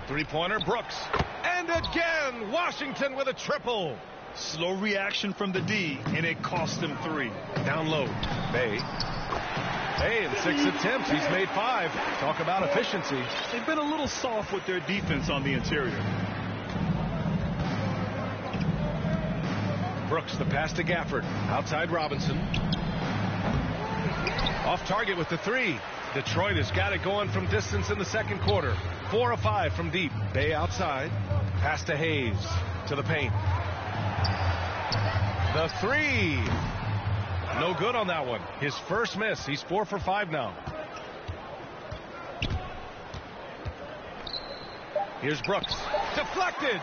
3-pointer, Brooks. And again, Washington with a triple. Slow reaction from the D, and it cost them 3. Down low, Bay. Bay in 6 attempts, he's made 5. Talk about efficiency. They've been a little soft with their defense on the interior. Brooks, the pass to Gafford. Outside Robinson. Off target with the 3. Detroit has got it going from distance in the second quarter. 4 of 5 from deep. Bay outside. Pass to Hayes. To the paint. The 3. No good on that one. His first miss. He's 4 for 5 now. Here's Brooks. Deflected.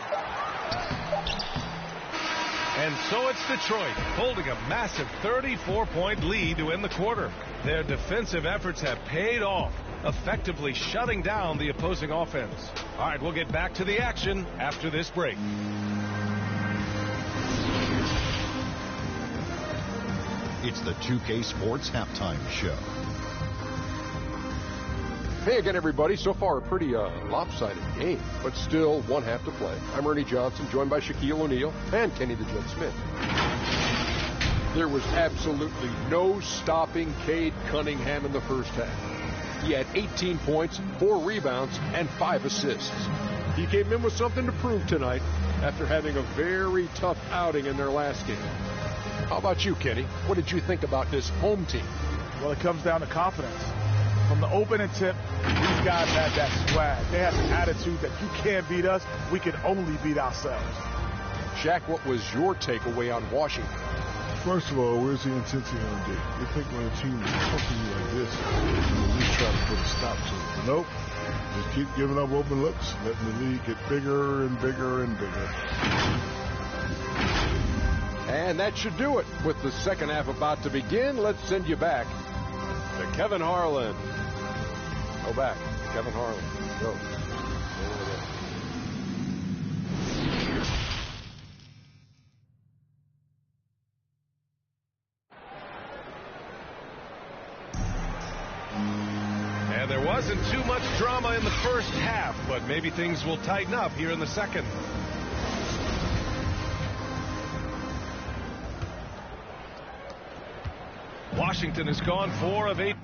And so it's Detroit holding a massive 34-point lead to end the quarter. Their defensive efforts have paid off, effectively shutting down the opposing offense. All right, we'll get back to the action after this break. It's the 2K Sports Halftime Show. Hey again, everybody. So far, a pretty lopsided game, but still one half to play. I'm Ernie Johnson, joined by Shaquille O'Neal and Kenny the Jet Smith. There was absolutely no stopping Cade Cunningham in the first half. He had 18 points, 4 rebounds, and 5 assists. He came in with something to prove tonight after having a very tough outing in their last game. How about you, Kenny? What did you think about this home team? Well, it comes down to confidence. From the opening tip, these guys had that swag. They had the attitude that you can't beat us, we can only beat ourselves. Shaq, what was your takeaway on Washington? First of all, where's the intensity on the day? You think when a team is pumping you like this, you at least try to put a stop to it. But nope. Just keep giving up open looks, letting the lead get bigger and bigger and bigger. And that should do it. With the second half about to begin, let's send you back to Kevin Harlan. Go back. Kevin Harlan. Go. And there wasn't too much drama in the first half, but maybe things will tighten up here in the second. Washington has gone 4 of 8.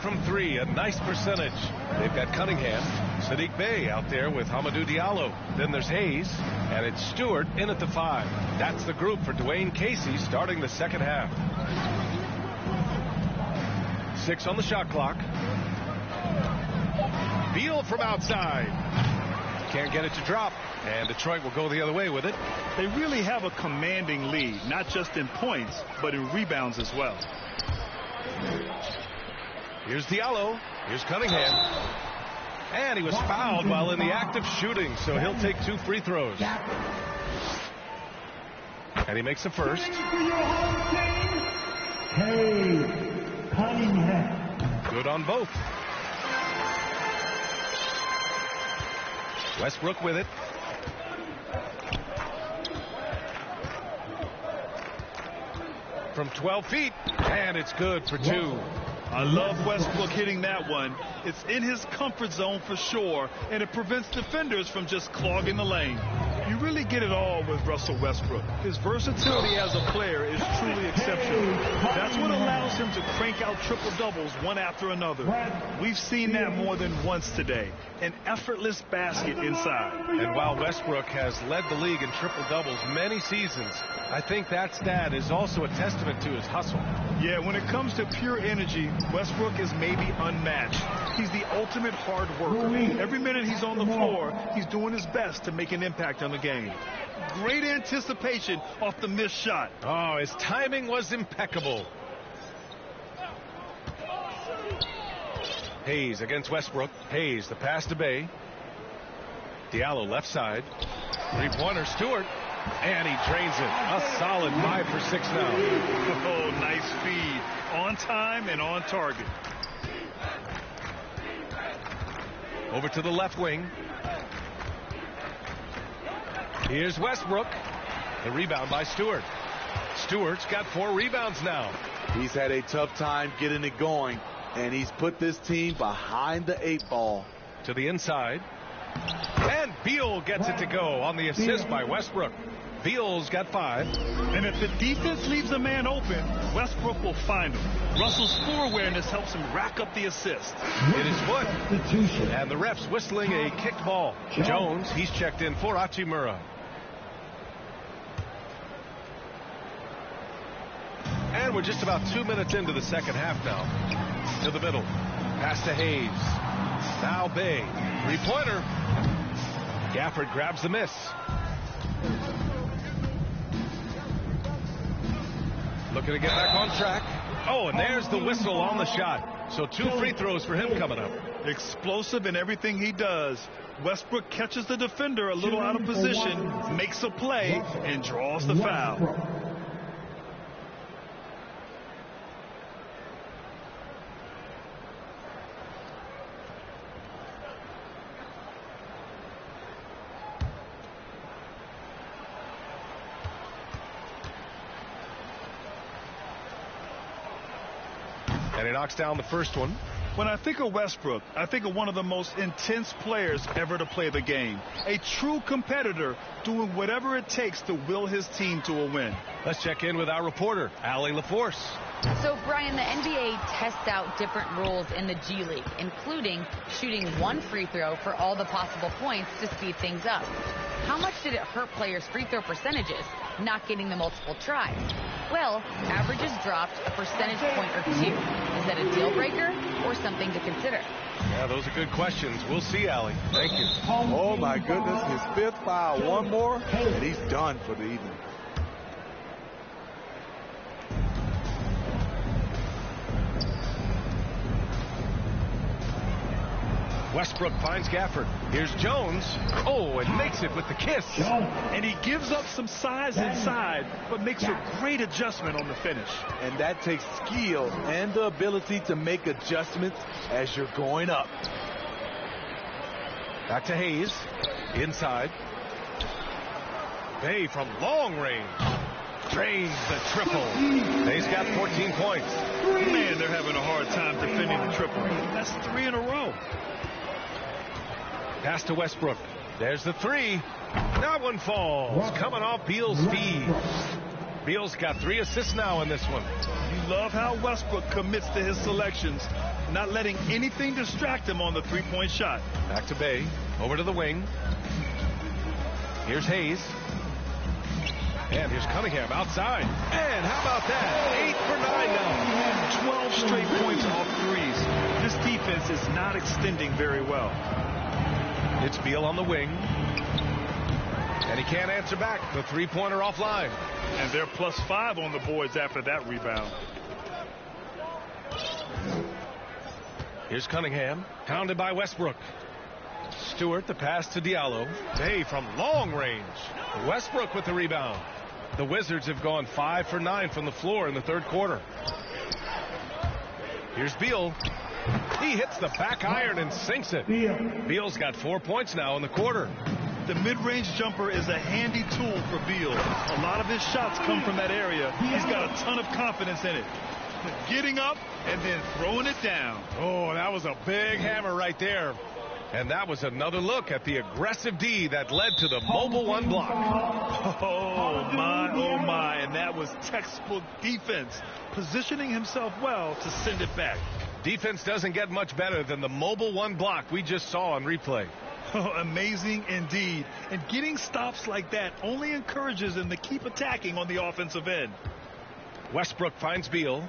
from 3, a nice percentage. They've got Cunningham, Sadiq Bey out there with Hamidou Diallo. Then there's Hayes, and it's Stewart in at the 5. That's the group for Dwayne Casey starting the second half. 6 on the shot clock. Beal from outside. Can't get it to drop, and Detroit will go the other way with it. They really have a commanding lead, not just in points, but in rebounds as well. Here's Diallo. Here's Cunningham. And he was fouled while in the act of shooting, so he'll take 2 free throws. And he makes the first. Good on both. Westbrook with it. From 12 feet, and it's good for 2. I love Westbrook hitting that one. It's in his comfort zone for sure, and it prevents defenders from just clogging the lane. You really get it all with Russell Westbrook. His versatility as a player is truly exceptional. That's what allows him to crank out triple-doubles one after another. We've seen that more than once today. An effortless basket inside. And while Westbrook has led the league in triple-doubles many seasons, I think that stat is also a testament to his hustle. Yeah, when it comes to pure energy, Westbrook is maybe unmatched. He's the ultimate hard worker. Every minute he's on the floor, he's doing his best to make an impact on the game. Great anticipation off the missed shot. Oh, his timing was impeccable. Hayes against Westbrook. Hayes, the pass to Bey. Diallo left side. 3-pointer, Stewart. And he drains it. A solid 5 for 6 now. Oh, nice speed. On time and on target. Over to the left wing. Here's Westbrook. The rebound by Stewart. Stewart's got 4 rebounds now. He's had a tough time getting it going, and he's put this team behind the 8 ball. To the inside. And Beal gets it to go on the assist by Westbrook. Beal's got 5. And if the defense leaves a man open, Westbrook will find him. Russell's floor awareness helps him rack up the assist. It is foot. And the ref's whistling a kicked ball. Jones, he's checked in for Hachimura. And we're just about 2 minutes into the second half now. To the middle. Pass to Hayes. Now Bey. 3-pointer. Gafford grabs the miss. Looking to get back on track. Oh, and there's the whistle on the shot. So 2 free throws for him coming up. Explosive in everything he does. Westbrook catches the defender a little out of position, makes a play, and draws the foul. And he knocks down the first one. When I think of Westbrook, I think of one of the most intense players ever to play the game. A true competitor doing whatever it takes to will his team to a win. Let's check in with our reporter, Allie LaForce. So, Brian, the NBA tests out different rules in the G League, including shooting 1 free throw for all the possible points to speed things up. How much did it hurt players' free throw percentages, not getting the multiple tries? Well, averages dropped a percentage point or 2. Is that a deal breaker or something to consider? Yeah, those are good questions. We'll see, Allie. Thank you. Oh, my goodness. His 5th foul. 1 more, and he's done for the evening. Westbrook finds Gafford. Here's Jones. Oh, and makes it with the kiss. And he gives up some size inside, but makes a great adjustment on the finish. And that takes skill and the ability to make adjustments as you're going up. Back to Hayes. Inside. Bey from long range. Drains the triple. Hayes got 14 points. Man, they're having a hard time defending the triple. That's 3 in a row. Pass to Westbrook. There's the 3. That one falls. Coming off Beal's feed. Beal's got 3 assists now in this one. You love how Westbrook commits to his selections, not letting anything distract him on the three-point shot. Back to Bay. Over to the wing. Here's Hayes. And here's Cunningham outside. And how about that? 8 for 9 now. 12 straight points off threes. This defense is not extending very well. It's Beal on the wing. And he can't answer back. The three-pointer offline. And they're +5 on the boards after that rebound. Here's Cunningham. Hounded by Westbrook. Stewart, the pass to Diallo. Bay from long range. Westbrook with the rebound. The Wizards have gone 5 for 9 from the floor in the third quarter. Here's Beal. He hits the back iron and sinks it. Beal's got 4 points now in the quarter. The mid-range jumper is a handy tool for Beal. A lot of his shots come from that area. He's got a ton of confidence in it. Getting up and then throwing it down. Oh, that was a big hammer right there. And that was another look at the aggressive D that led to the mobile one block. Oh, my. And that was textbook defense, positioning himself well to send it back. Defense doesn't get much better than the mobile one block we just saw on replay. Oh, amazing indeed. And getting stops like that only encourages them to keep attacking on the offensive end. Westbrook finds Beal.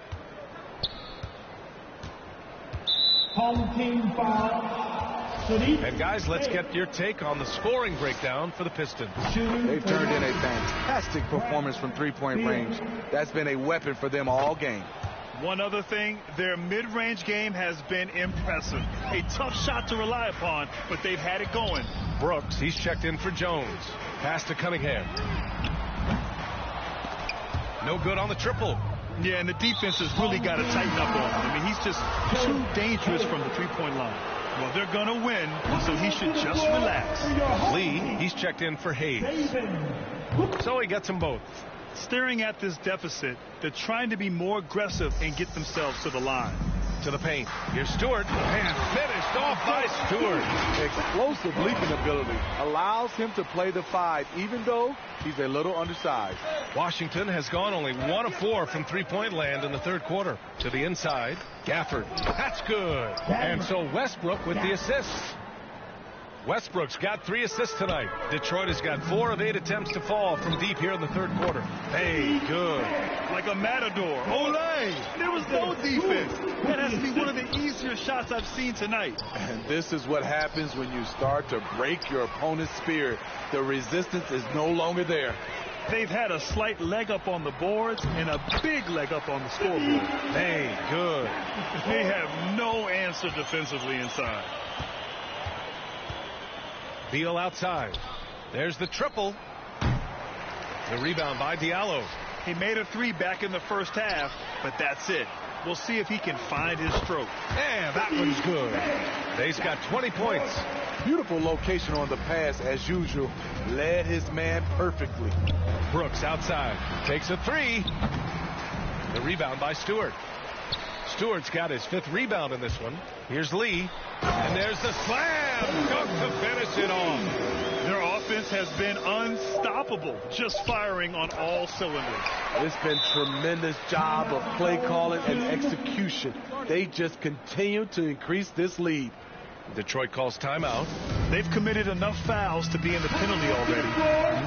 Home team foul. And guys, let's get your take on the scoring breakdown for the Pistons. They've turned in a fantastic performance from three-point range. That's been a weapon for them all game. One other thing, their mid-range game has been impressive. A tough shot to rely upon, but they've had it going. Brooks, he's checked in for Jones. Pass to Cunningham. No good on the triple. Yeah, and the defense has really got to tighten up on him. I mean, he's just too dangerous from the three-point line. Well, they're going to win, so he should just relax. Lee, he's checked in for Hayes. So he gets them both. Staring at this deficit, they're trying to be more aggressive and get themselves to the line. To the paint. Here's Stewart. And finished off by Stewart. Explosive leaping ability allows him to play the 5, even though he's a little undersized. Washington has gone only 1 of 4 from three-point land in the third quarter. To the inside. Gafford. That's good. And so Westbrook with the assists. Westbrook's got 3 assists tonight. Detroit has got 4 of 8 attempts to fall from deep here in the third quarter. Hey, good. Like a matador. Olay! There was no defense. That has to be one of the easier shots I've seen tonight. And this is what happens when you start to break your opponent's spirit. The resistance is no longer there. They've had a slight leg up on the boards and a big leg up on the scoreboard. Hey, good. They have no answer defensively inside. Beal outside. There's the triple. The rebound by Diallo. He made a 3 back in the first half, but that's it. We'll see if he can find his stroke. And that one's good. They've got 20 points. Beautiful location on the pass as usual. Led his man perfectly. Brooks outside. Takes a 3. The rebound by Stewart. Stewart's got his 5th rebound in this one. Here's Lee. And there's the slam. Dunk to finish it off. Their offense has been unstoppable, just firing on all cylinders. It's been tremendous job of play calling and execution. They just continue to increase this lead. Detroit calls timeout. They've committed enough fouls to be in the penalty already.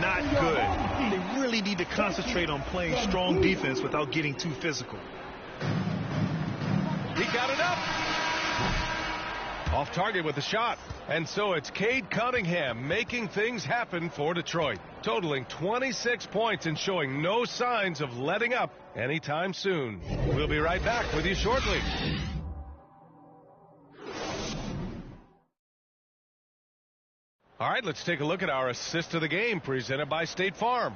Not good. They really need to concentrate on playing strong defense without getting too physical. He got it up. Off target with the shot. And so it's Cade Cunningham making things happen for Detroit, totaling 26 points and showing no signs of letting up anytime soon. We'll be right back with you shortly. All right, let's take a look at our assist of the game presented by State Farm.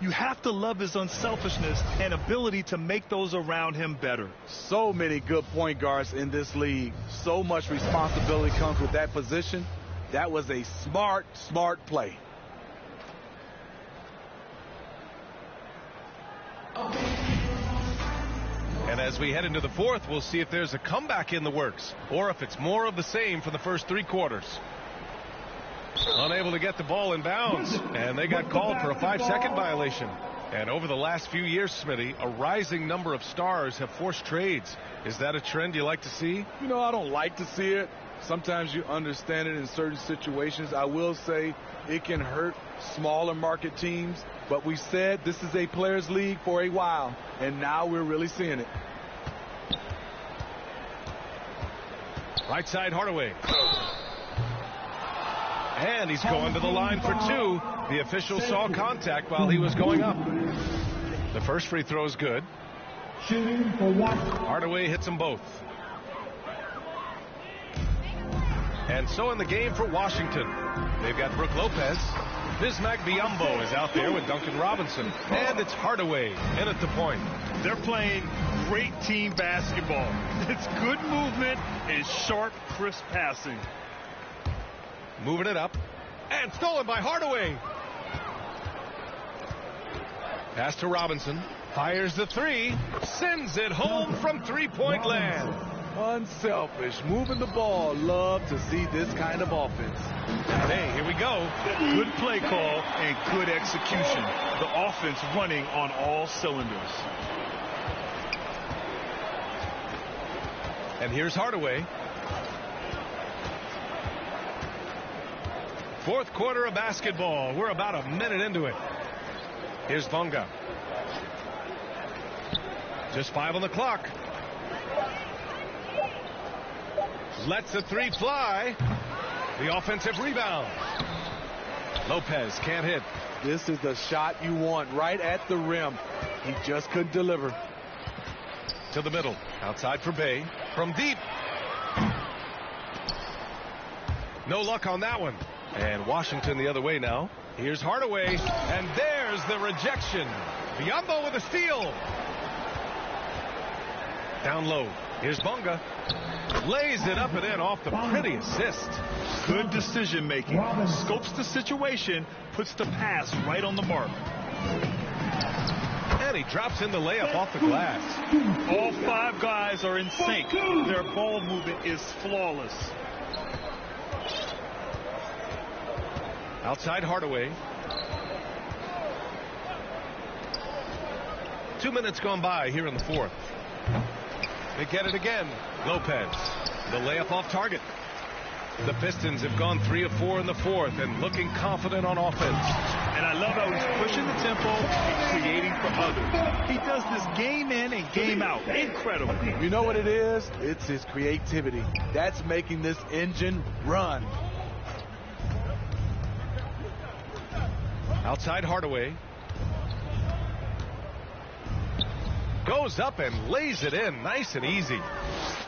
You have to love his unselfishness and ability to make those around him better. So many good point guards in this league. So much responsibility comes with that position. That was a smart play. And as we head into the fourth, we'll see if there's a comeback in the works or if it's more of the same for the first 3 quarters. Unable to get the ball in bounds, and they got called for a 5-second violation. And over the last few years, Smitty, a rising number of stars have forced trades. Is that a trend you like to see? You know, I don't like to see it. Sometimes you understand it in certain situations. I will say it can hurt smaller market teams, but we said this is a players' league for a while, and now we're really seeing it. Right side, Hardaway. And he's going to the line for two. The official saw contact while he was going up. The first free throw is good. Hardaway hits them both. And so in the game for Washington, they've got Brook Lopez. Bismack Biyombo is out there with Duncan Robinson. And it's Hardaway in at the point. They're playing great team basketball. It's good movement and sharp, crisp passing. Moving it up. And stolen by Hardaway. Pass to Robinson. Fires the three. Sends it home from three-point land. Unselfish, moving the ball. Love to see this kind of offense. Hey, here we go. Good play call and good execution. The offense running on all cylinders. And here's Hardaway. Fourth quarter of basketball. We're about a minute into it. Here's Bonga. Just 5 on the clock. Lets the three fly. The offensive rebound. Lopez can't hit. This is the shot you want right at the rim. He just couldn't deliver. To the middle. Outside for Bay. From deep. No luck on that one. And Washington the other way now. Here's Hardaway. And there's the rejection. Biyombo with a steal. Down low. Here's Bonga. Lays it up and in off the pretty assist. Good decision making. Scopes the situation, puts the pass right on the mark. And he drops in the layup off the glass. All 5 guys are in sync. Their ball movement is flawless. Outside Hardaway. 2 minutes gone by here in the fourth. They get it again. Lopez. The layup off target. The Pistons have gone 3 of 4 in the fourth and looking confident on offense. And I love how he's pushing the tempo and creating for others. He does this game in and game out. Incredible. You know what it is? It's his creativity. That's making this engine run. Outside Hardaway. Goes up and lays it in nice and easy.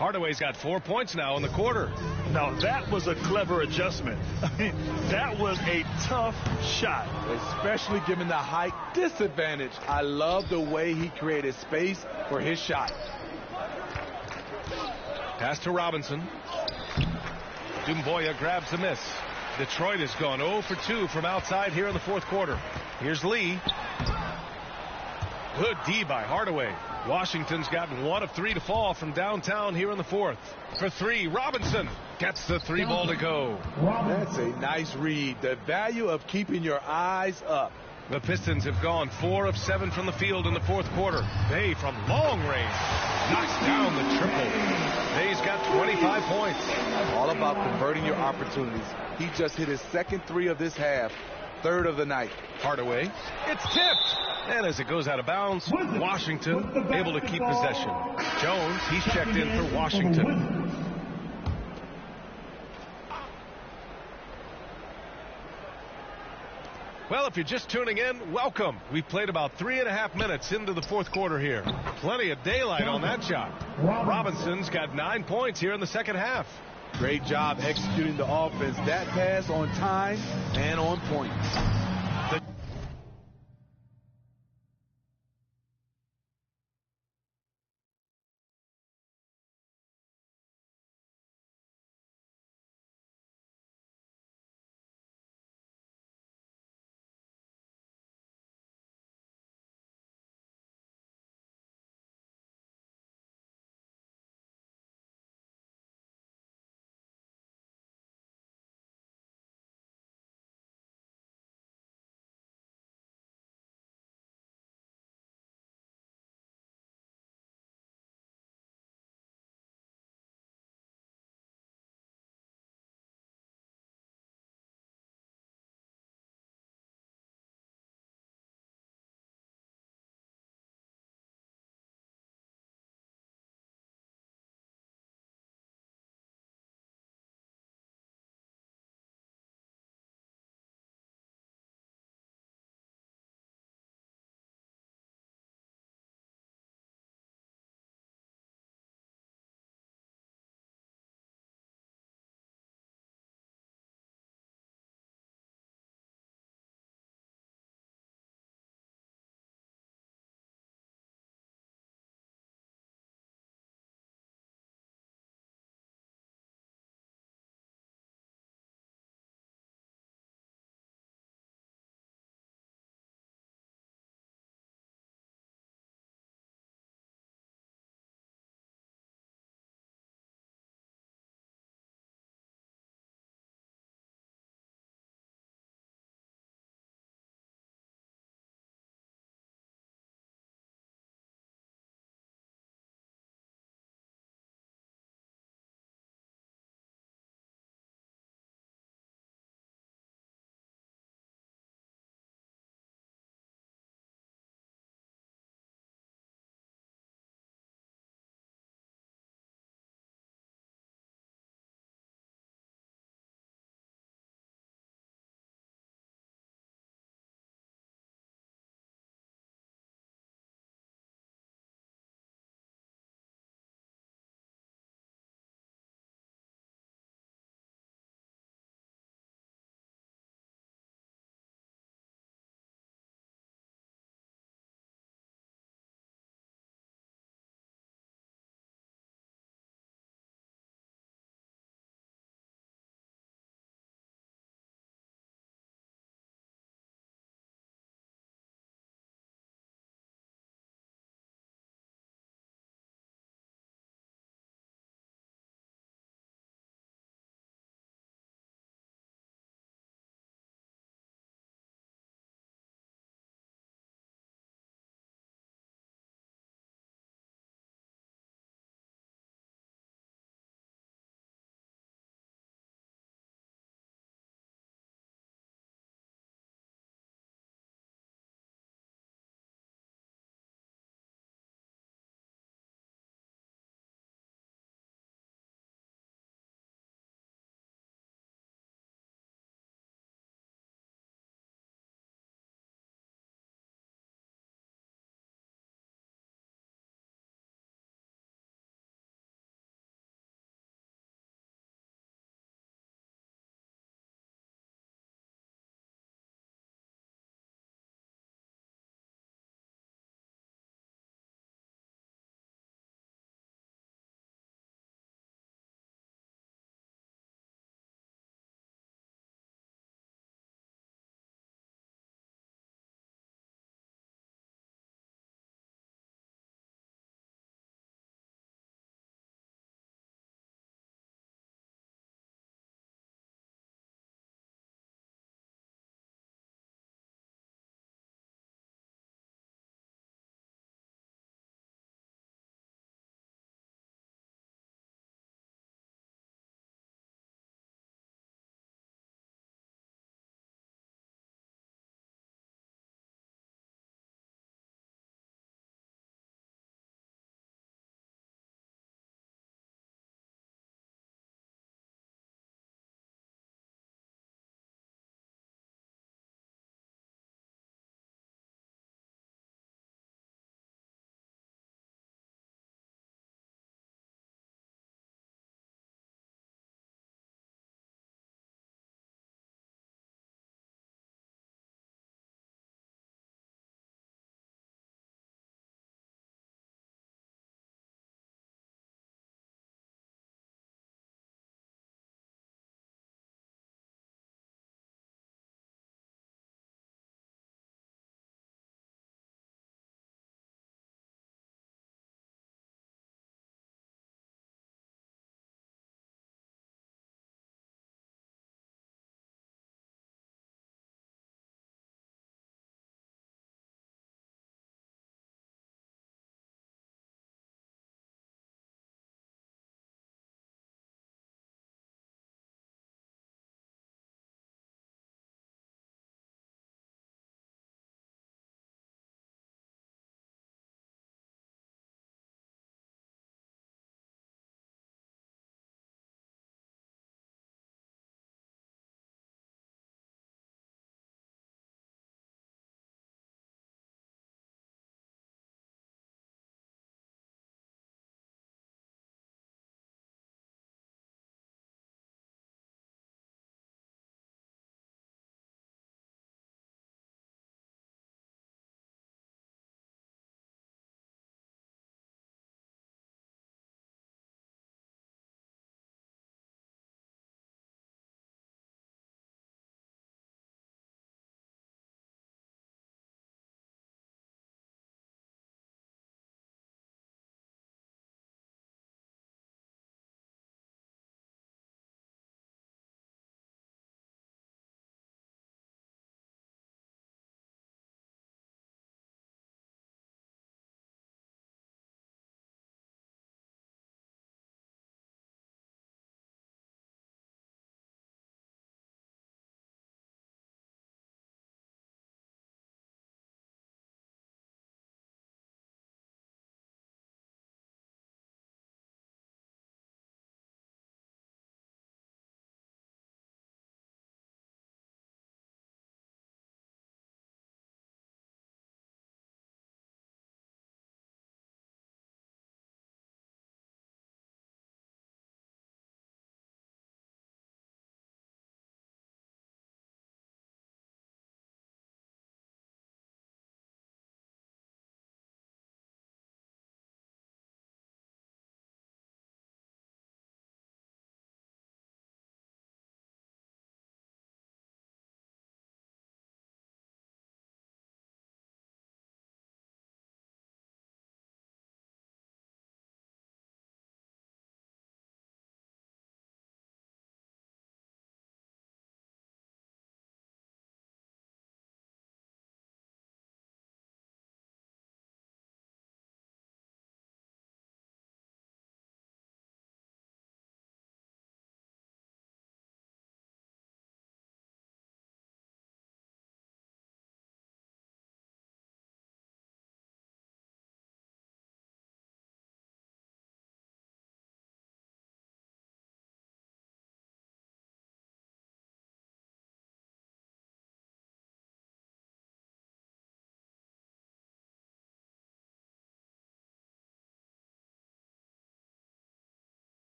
Hardaway's got 4 points now in the quarter. Now that was a clever adjustment. That was a tough shot. Especially given the height disadvantage. I love the way he created space for his shot. Pass to Robinson. Dumboya grabs the miss. Detroit has gone 0 for 2 from outside here in the fourth quarter. Here's Lee. Good D by Hardaway. Washington's gotten 1 of 3 to fall from downtown here in the fourth. For 3, Robinson gets the 3 ball to go. That's a nice read. The value of keeping your eyes up. The Pistons have gone 4 of 7 from the field in the fourth quarter. Bay from long range knocks down the triple. Bay's got 25 points. All about converting your opportunities. He just hit his second 3 of this half. 3rd of the night. Hardaway. It's tipped. And as it goes out of bounds, Washington able to keep possession. Jones, he's checked in for Washington. Well, if you're just tuning in, welcome. We played about 3.5 minutes into the fourth quarter here. Plenty of daylight on that shot. Robinson's got 9 points here in the second half. Great job executing the offense. That pass on time and on point.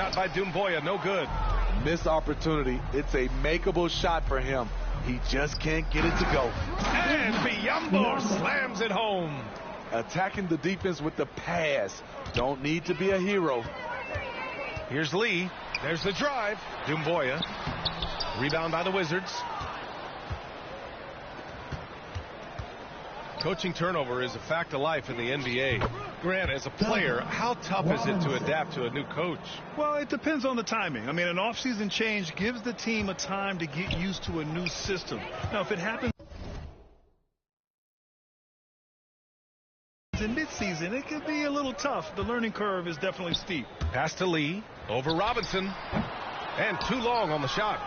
shot by Dumboya, no good. Missed opportunity. It's a makeable shot for him. He just can't get it to go. And Biyombo slams it home. Attacking the defense with the pass. Don't need to be a hero. Here's Lee. There's the drive. Dumboya. Rebound by the Wizards. Coaching turnover is a fact of life in the NBA. Grant, as a player, how tough is it to adapt to a new coach? Well, it depends on the timing. I mean, an off-season change gives the team a time to get used to a new system. Now, if it happens in midseason, it could be a little tough. The learning curve is definitely steep. Pass to Lee. Over Robinson. And too long on the shot.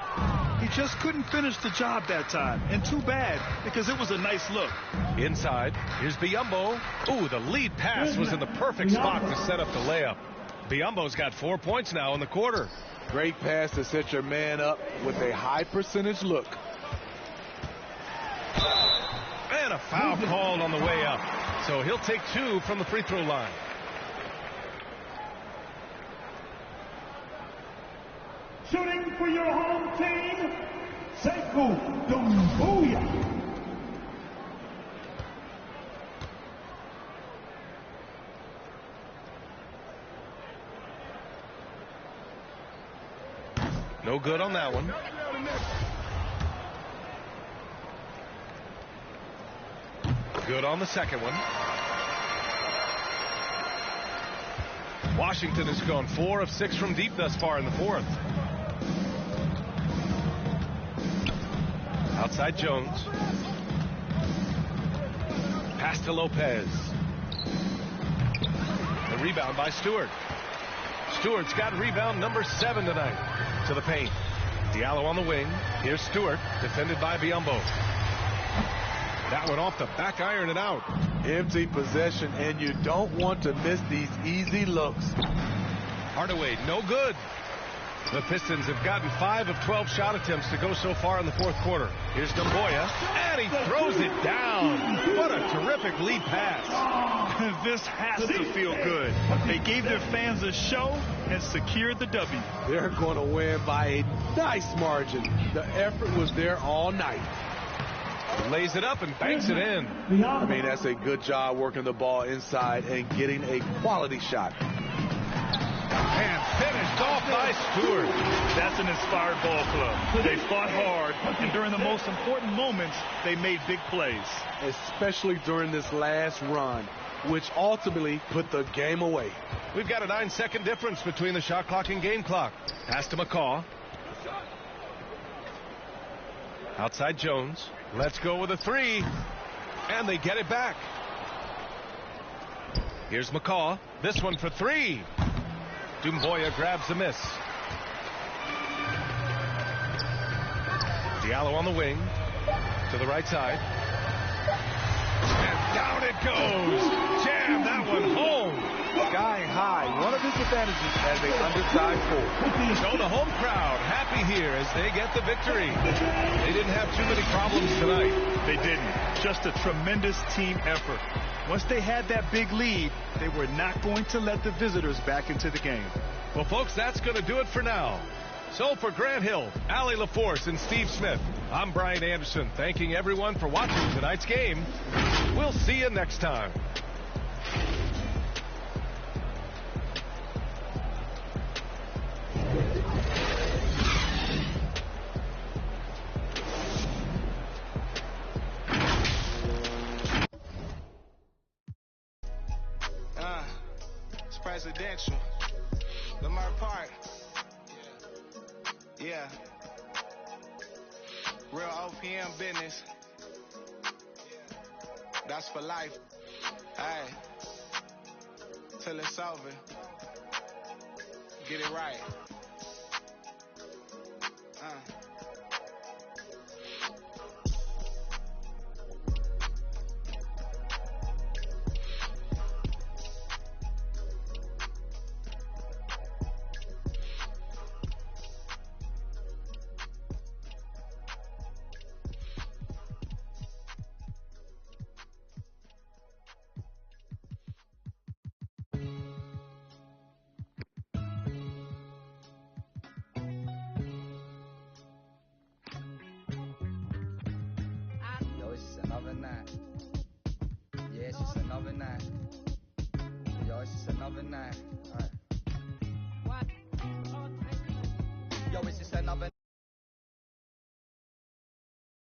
He just couldn't finish the job that time. And too bad, because it was a nice look. Inside. Here's Biyombo. Ooh, the lead pass was in the perfect spot to set up the layup. Biyombo's got 4 points now in the quarter. Great pass to set your man up with a high percentage look. And a foul called on the way up. So he'll take 2 from the free throw line. Shooting for your home team, Sekou Doumbouya. No good on that one. Good on the second one. Washington has gone 4 of 6 from deep thus far in the fourth. Outside Jones. Pass to Lopez. The rebound by Stewart. Stewart's got rebound number 7 tonight. To the paint. Diallo on the wing. Here's Stewart, defended by Biyombo. That one off the back iron and out. Empty possession, and you don't want to miss these easy looks. Hardaway, no good. The Pistons have gotten 5 of 12 shot attempts to go so far in the fourth quarter. Here's Dumboya, and he throws it down. What a terrific lead pass. This has to feel good. They gave their fans a show and secured the W. They're going to win by a nice margin. The effort was there all night. Lays it up and banks it in. I mean, that's a good job working the ball inside and getting a quality shot. And finished off by Stewart. That's an inspired ball club. They fought hard, and during the most important moments, they made big plays. Especially during this last run, which ultimately put the game away. We've got a 9-second difference between the shot clock and game clock. Pass to McCaw. Outside Jones. Let's go with a 3. And they get it back. Here's McCaw. This one for 3. Dumboya grabs the miss. Diallo on the wing. To the right side. And down it goes. Jam that one home. Sky high. One of his advantages as an undersized forward. So the home crowd happy here as they get the victory. They didn't have too many problems tonight. They didn't. Just a tremendous team effort. Once they had that big lead, they were not going to let the visitors back into the game. Well, folks, that's going to do it for now. So for Grant Hill, Allie LaForce, and Steve Smith, I'm Brian Anderson, thanking everyone for watching tonight's game. We'll see you next time. It's presidential. Lamar Park. Yeah. Real OPM business. That's for life. Hey. Till it's over. Get it right. night. Yeah, it's just another night. Yo, it's just another night. Alright.